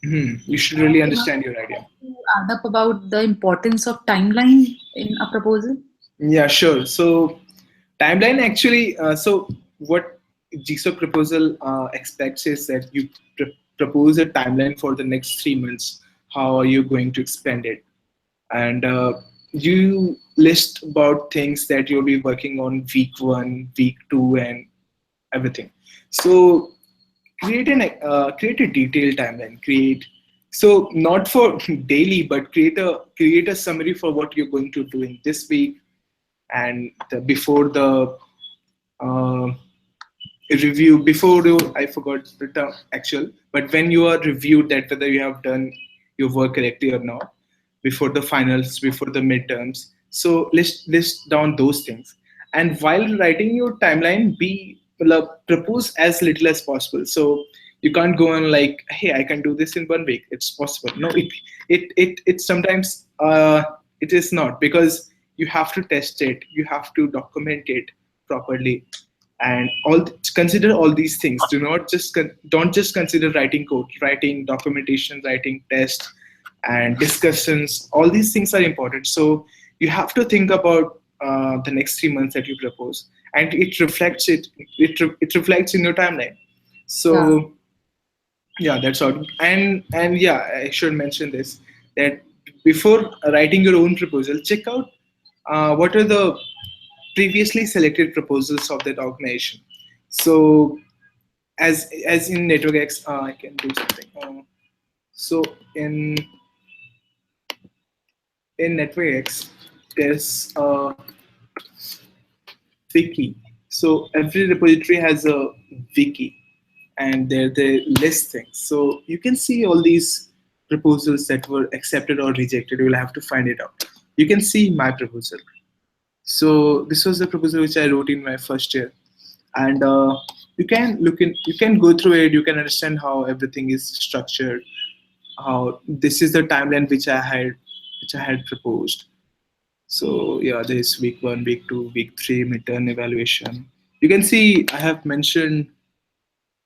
S2: you should really understand your idea.
S3: To add up about the importance of timeline in a proposal.
S2: Yeah, sure. So timeline actually, so what GSOC proposal expects is that you propose a timeline for the next 3 months. How are you going to expand it? And you list about things that you'll be working on week 1, week 2, and everything. So create a detailed timeline. Create so not for daily, but create a summary for what you're going to do in this week and before the uh, review before you I forgot the term actual, but when you are reviewed that whether you have done your work correctly or not before the finals, before the midterms. So list down those things, and while writing your timeline, propose as little as possible. So you can't go on like, hey, I can do this in 1 week. It's possible. No, it sometimes it is not, because you have to test it, you have to document it properly, and consider all these things. Don't just consider writing code. Writing documentation, writing test, and discussions, all these things are important. So you have to think about the next 3 months that you propose, and it reflects in your timeline.
S3: Yeah.
S2: So yeah, that's all. And yeah, I should mention this, that before writing your own proposal, check out what are the previously selected proposals of that organization. So as in NetworkX, I can do something. So in NetworkX, there's a wiki. So every repository has a wiki, and there they list things. So you can see all these proposals that were accepted or rejected. You will have to find it out. You can see my proposal. So this was the proposal which I wrote in my first year. and you can go through it. You can understand how everything is structured, how this is the timeline which I had proposed. So yeah, there's week 1, week 2, week 3 midterm evaluation. You can see I have mentioned,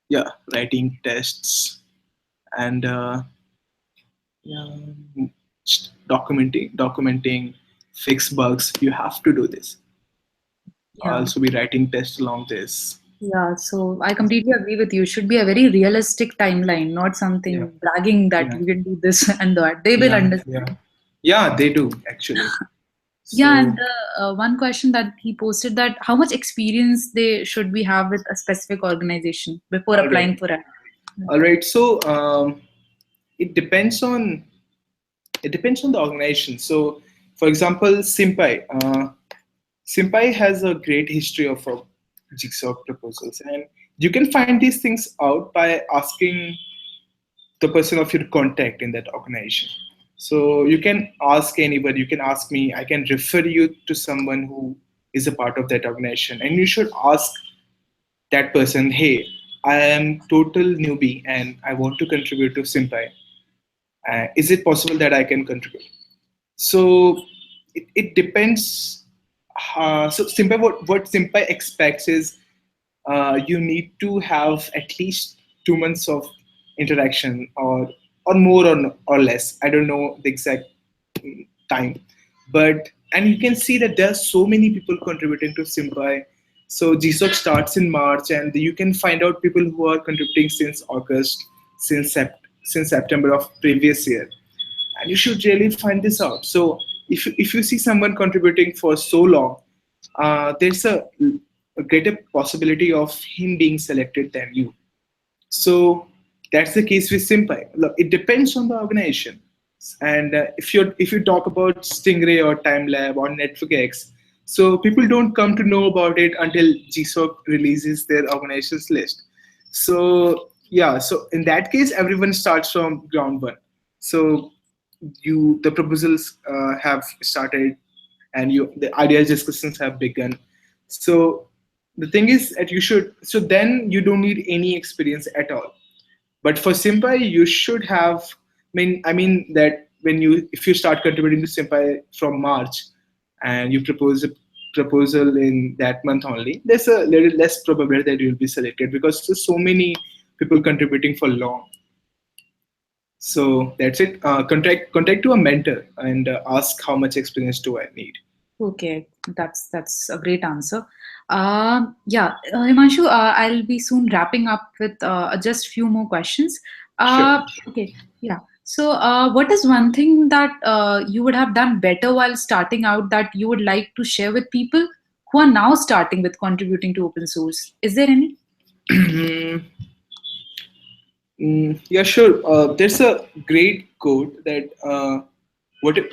S2: yeah, writing tests and yeah, documenting, fix bugs. You have to do this. I'll
S3: Yeah.
S2: also be writing tests along this.
S3: Yeah, so I completely agree with you. It should be a very realistic timeline, not
S2: Yeah,
S3: something bragging that
S2: yeah,
S3: you can do this and that. They will
S2: yeah,
S3: understand.
S2: yeah, yeah. They do actually.
S3: Yeah, and
S2: So
S3: the one question that he posted, that how much experience they should we have with a specific organization before
S2: all right,
S3: applying for it?
S2: all right. So it depends on the organization. So for example, Simpai has a great history of jigsaw proposals, and you can find these things out by asking the person of your contact in that organization. So you can ask anybody, you can ask me, I can refer you to someone who is a part of that organization, and you should ask that person, hey, I am total newbie and I want to contribute to Simpai. Is it possible that I can contribute? So it depends. So Simpai, what Simpai expects is you need to have at least 2 months of interaction, or more or less. I don't know the exact time, but and you can see that there are so many people contributing to Simpai. So GSOC starts in March, and you can find out people who are contributing since August, since September of previous year, and you should really find this out. So if you see someone contributing for so long, there's a greater possibility of him being selected than you. So that's the case with Simpai. Look, it depends on the organization. And if you talk about Stingray or TimeLab or NetworkX, so people don't come to know about it until GSOC releases their organization's list. So yeah, so in that case, everyone starts from ground one. So the proposals have started, and the ideas discussions have begun. So the thing is that then you don't need any experience at all. But for Simpai, you should have. I mean that if you start contributing to Simpai from March, and you propose a proposal in that month only, there's a little less probability that you'll be selected, because there's so many people contributing for long. So that's it. Contact to a mentor and ask how much experience do I need.
S3: Okay, that's a great answer. Himanshu, I'll be soon wrapping up with just few more questions.
S2: Sure.
S3: Okay, yeah. So, what is one thing that you would have done better while starting out that you would like to share with people who are now starting with contributing to open source? Is there any?
S2: Yeah, sure. There's a great quote that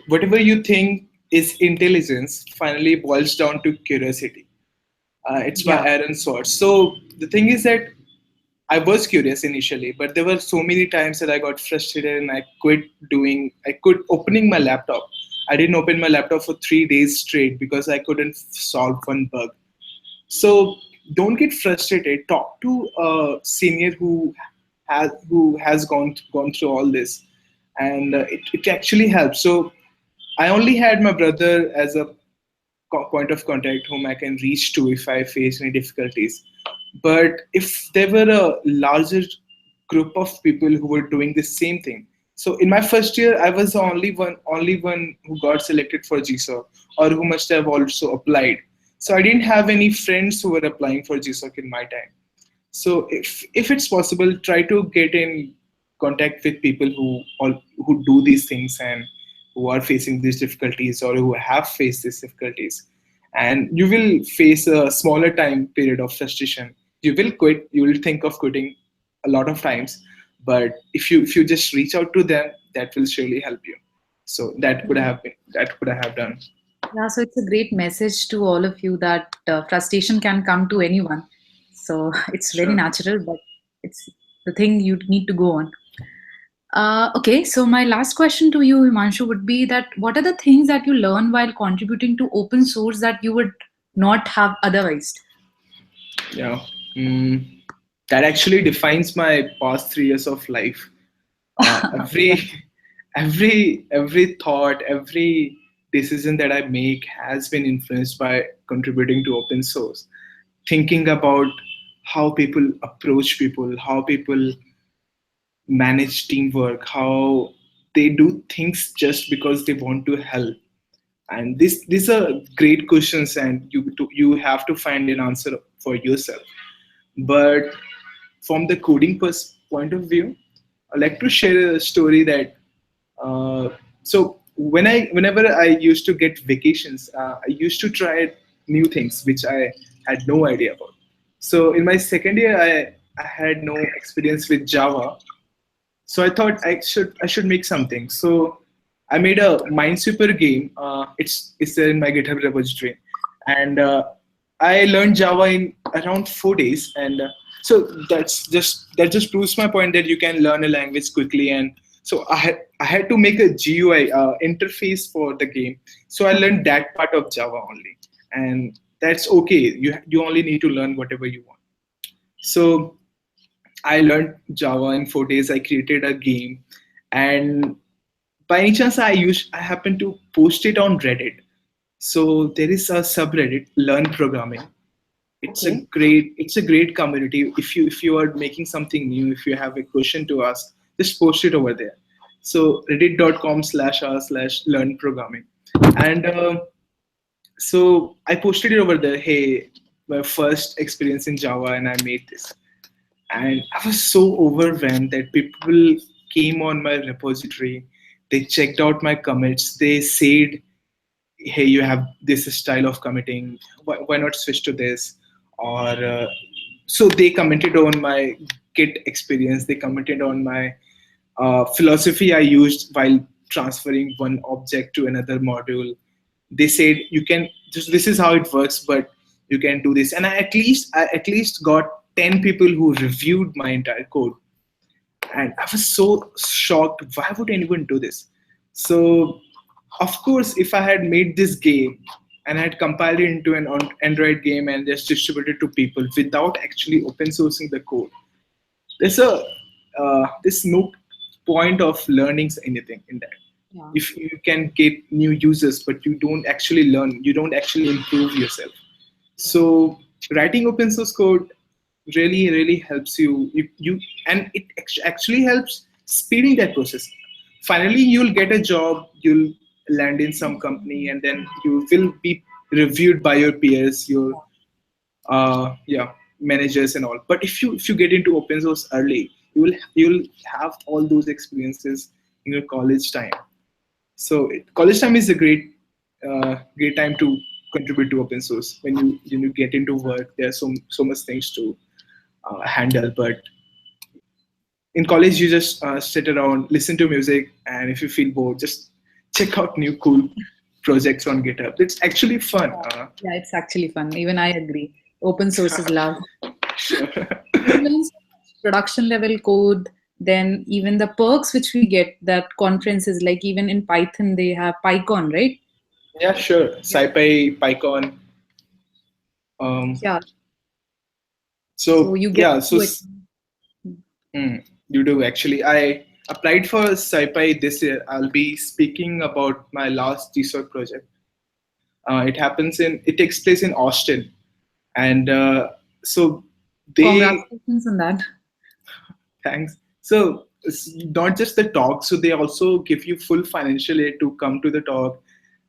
S2: whatever you think is intelligence finally boils down to curiosity. It's by
S3: Yeah.
S2: Aaron Swartz. So the thing is that I was curious initially, but there were so many times that I got frustrated and I quit opening my laptop. I didn't open my laptop for 3 days straight because I couldn't solve one bug. So don't get frustrated. Talk to a senior who has gone through all this, and it actually helps. So I only had my brother as a point of contact whom I can reach to if I face any difficulties. But if there were a larger group of people who were doing the same thing, so in my first year, I was the only one who got selected for GSOC, or who must have also applied. So I didn't have any friends who were applying for GSOC in my time. So if it's possible, try to get in contact with people who do these things and who are facing these difficulties, or who have faced these difficulties, and you will face a smaller time period of frustration. You will quit. You will think of quitting a lot of times, but if you just reach out to them, that will surely help you. So that could I have done.
S3: Yeah, so it's a great message to all of you that frustration can come to anyone. So it's very
S2: Sure.
S3: natural, but it's the thing you need to go on. Okay, so my last question to you, Himanshu, would be that what are the things that you learn while contributing to open source that you would not have otherwise?
S2: Yeah. Mm, that actually defines my past 3 years of life.
S3: Yeah.
S2: Every every thought, every decision that I make has been influenced by contributing to open source. Thinking about how people approach people, how people manage teamwork, how they do things just because they want to help. And these are great questions, and you have to find an answer for yourself. But from the coding point of view, I like to share a story that so whenever I used to get vacations, I used to try new things which I had no idea about. So in my second year, I had no experience with Java, so I thought I should make something. So I made a Minesweeper game. It's there in my GitHub repository, and I learned Java in around 4 days. And so that just proves my point that you can learn a language quickly. And so I had to make a GUI interface for the game. So I learned that part of Java only, and that's okay. You only need to learn whatever you want. So I learned Java in 4 days. I created a game, and by any chance, I happen to post it on Reddit. So there is a subreddit, Learn Programming.
S3: Okay.
S2: It's a great community. If you are making something new, if you have a question to ask, just post it over there. So reddit.com/r/learn programming, and so I posted it over there. Hey, my first experience in Java, and I made this, and I was so overwhelmed that people came on my repository, they checked out my commits, they said, "Hey, you have this style of committing. Why not switch to this?" Or so they commented on my Git experience. They commented on my philosophy I used while transferring one object to another module. They said you can just this is how it works, but you can do this. And I at least got 10 people who reviewed my entire code, and I was so shocked. Why would anyone do this? So, of course, if I had made this game and I had compiled it into an Android game and just distributed to people without actually open sourcing the code, there's no point of learning anything in that.
S3: Yeah.
S2: If you can get new users, but you don't actually learn, you don't actually improve yourself.
S3: Yeah.
S2: So writing open source code really helps you and it actually helps speeding that process. Finally you'll get a job, you'll land in some company, and then you will be reviewed by your peers, your yeah, managers and all. But if you get into open source early, you'll have all those experiences in your college time. So college time is a great time to contribute to open source. When you get into work, there's so much things to handle. But in college, you just sit around, listen to music, and if you feel bored, just check out new cool projects on GitHub. It's actually fun.
S3: Yeah, it's actually fun. Even I agree. Open source is love.
S2: Sure.
S3: We learn so much production level code, then even the perks which we get, that conferences, like even in Python, they have PyCon, right?
S2: Yeah, sure. SciPy, PyCon.
S3: Yeah. So
S2: So
S3: you get
S2: yeah,
S3: to it.
S2: you do actually. I applied for SciPy this year. I'll be speaking about my last GSOC project. It takes place in Austin, and so they
S3: Congratulations on that.
S2: thanks. So it's not just the talk. So they also give you full financial aid to come to the talk,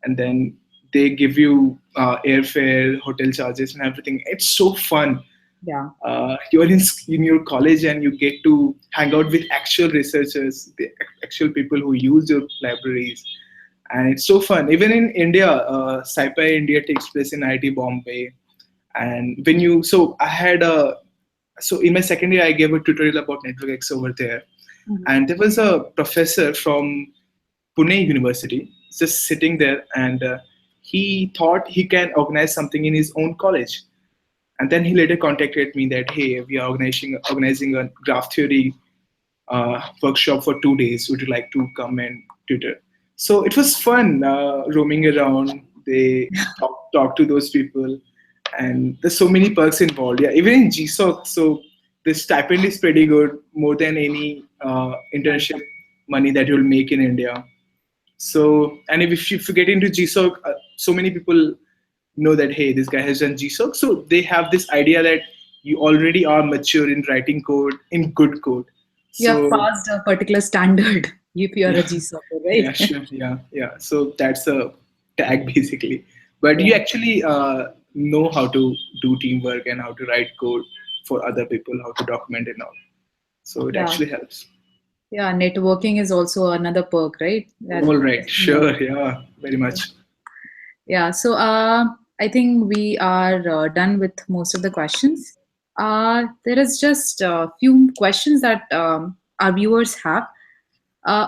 S2: and then they give you airfare, hotel charges, and everything. It's so fun.
S3: Yeah.
S2: You're in your college and you get to hang out with actual researchers, the actual people who use your libraries, and it's so fun. Even in India, SciPy India takes place in IIT Bombay, and so I had a so in my second year I gave a tutorial about network X over there,
S3: Mhm.
S2: and there was a professor from Pune University just sitting there, and he thought he can organize something in his own college. And then he later contacted me that, hey, we are organizing a graph theory workshop for 2 days. Would you like to come and tutor? So it was fun roaming around. They talk to those people, and there's so many perks involved. Yeah, even in GSOC, so the stipend is pretty good, more than any
S3: Right.
S2: internship money that you'll make in India. So, and if you get into GSOC, so many people know that hey, this guy has done GSOC, so they have this idea that you already are mature in writing code, in good code.
S3: You have
S2: So
S3: passed a particular standard if you are a
S2: yeah,
S3: GSOC,
S2: yeah,
S3: right?
S2: sure, yeah. So that's a tag basically. But you
S3: Yeah.
S2: actually know how to do teamwork and how to write code for other people, how to document and all. So it
S3: Yeah.
S2: actually helps.
S3: Yeah. Networking is also another perk, right? That
S2: All right, sure, yeah, very much.
S3: Yeah, so I think we are done with most of the questions. There is just a few questions that our viewers have.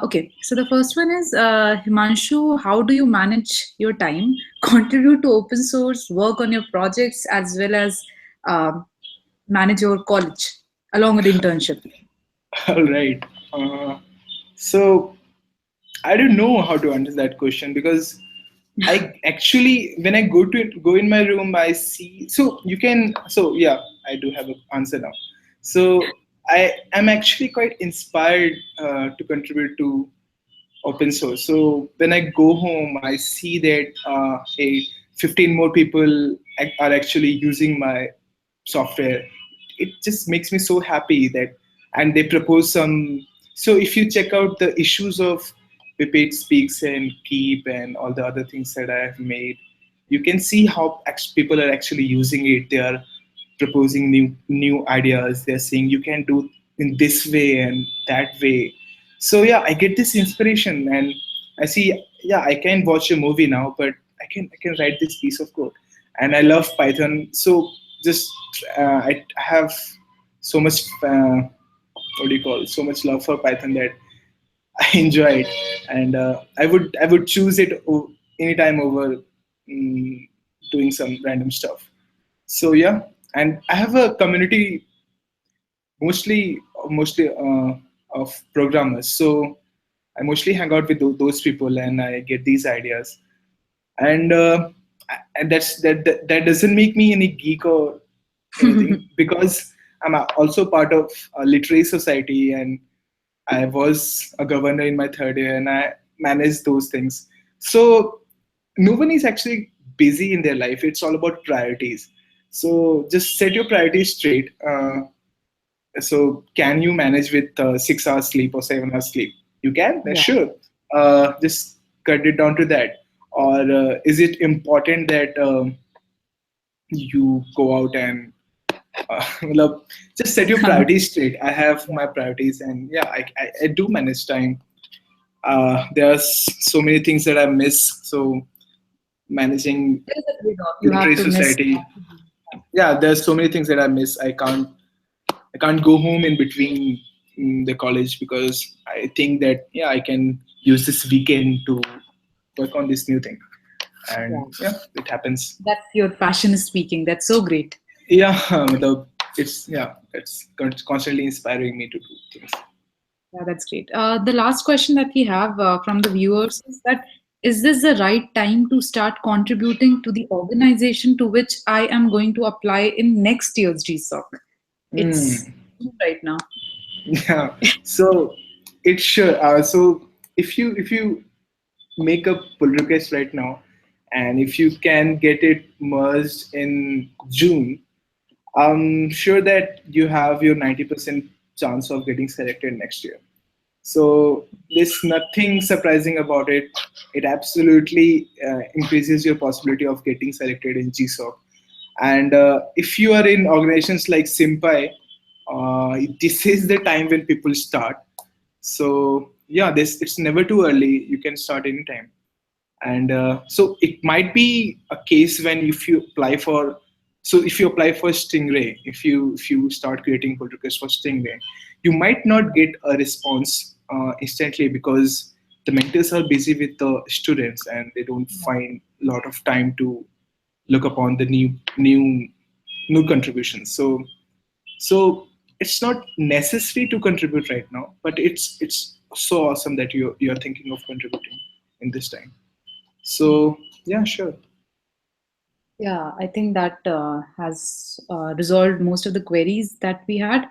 S3: Okay, so the first one is Himanshu, how do you manage your time, contribute to open source, work on your projects, as well as manage your college along with internship?
S2: All right. Uh, so I don't know how to answer that question because I actually, when I go in my room, I see. So you can. So yeah, I do have an answer now. So I am actually quite inspired to contribute to open source. So when I go home, I see that hey, 15 more people are actually using my software. It just makes me so happy that, and they propose some. So if you check out the issues of Pipit Speaks and Keep and all the other things that I have made, you can see how people are actually using it. They are proposing new ideas. They're saying you can do in this way and that way. So yeah, I get this inspiration and I see, yeah, I can watch a movie now, but I can write this piece of code. And I love Python. So just I have so much what do you call, so much love for Python that I enjoy it, and I would choose it anytime over doing some random stuff. So yeah, and I have a community mostly of programmers. So I mostly hang out with those people, and I get these ideas. And that doesn't make me any geek or anything because I'm also part of a literary society, and I was a governor in my third year, and I manage those things. So no one is actually busy in their life. It's all about priorities. So just set your priorities straight. So can you manage with 6 hours sleep or 7 hours sleep? You can,
S3: Yeah.
S2: sure. Just cut it down to that. Or is it important that you go out and well, just set your priorities straight. I have my priorities, and yeah, I do manage time. There are so many things that I miss. So managing
S3: It is a trade-off. You have
S2: literary
S3: to miss.
S2: society, yeah, there's so many things that I miss. I can't go home in between the college because I think that yeah, I can use this weekend to work on this new thing,
S3: Yeah.
S2: and yeah, it happens.
S3: That's your passion is speaking. That's so great.
S2: Yeah, it's constantly inspiring me to do things.
S3: Yeah, that's great. The last question that we have from the viewers is that is this the right time to start contributing to the organization to which I am going to apply in next year's GSOC? It's
S2: Mm,
S3: right now.
S2: yeah, so it sure. So if you make a pull request right now, and if you can get it merged in June, I'm sure that you have your 90% chance of getting selected next year. So there's nothing surprising about it. It absolutely increases your possibility of getting selected in GSOC. And if you are in organizations like Simpai, this is the time when people start. So yeah, this it's never too early. You can start anytime. And so it might be a case when if you apply for Stingray, if you start creating pull requests for Stingray, you might not get a response instantly because the mentors are busy with the students and they don't find a lot of time to look upon the new contributions. So it's not necessary to contribute right now, but it's so awesome that you're thinking of contributing in this time. So yeah, sure.
S3: Yeah, I think that has resolved most of the queries that we had.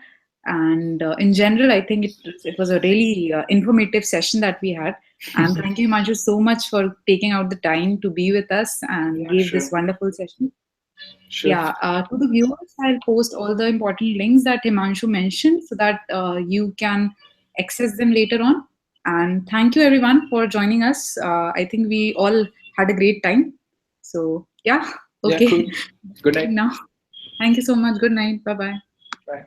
S3: And in general, I think it was a really informative session that we had. And thank you, Himanshu, so much for taking out the time to be with us and
S2: Yeah,
S3: give
S2: sure.
S3: this wonderful session.
S2: Sure.
S3: Yeah, to the viewers, I'll post all the important links that Himanshu mentioned so that you can access them later on. And thank you, everyone, for joining us. I think we all had a great time. So, yeah,
S2: Yeah,
S3: okay.
S2: cool. Good night.
S3: Now, thank you so much. Good night. Bye bye.
S2: Bye.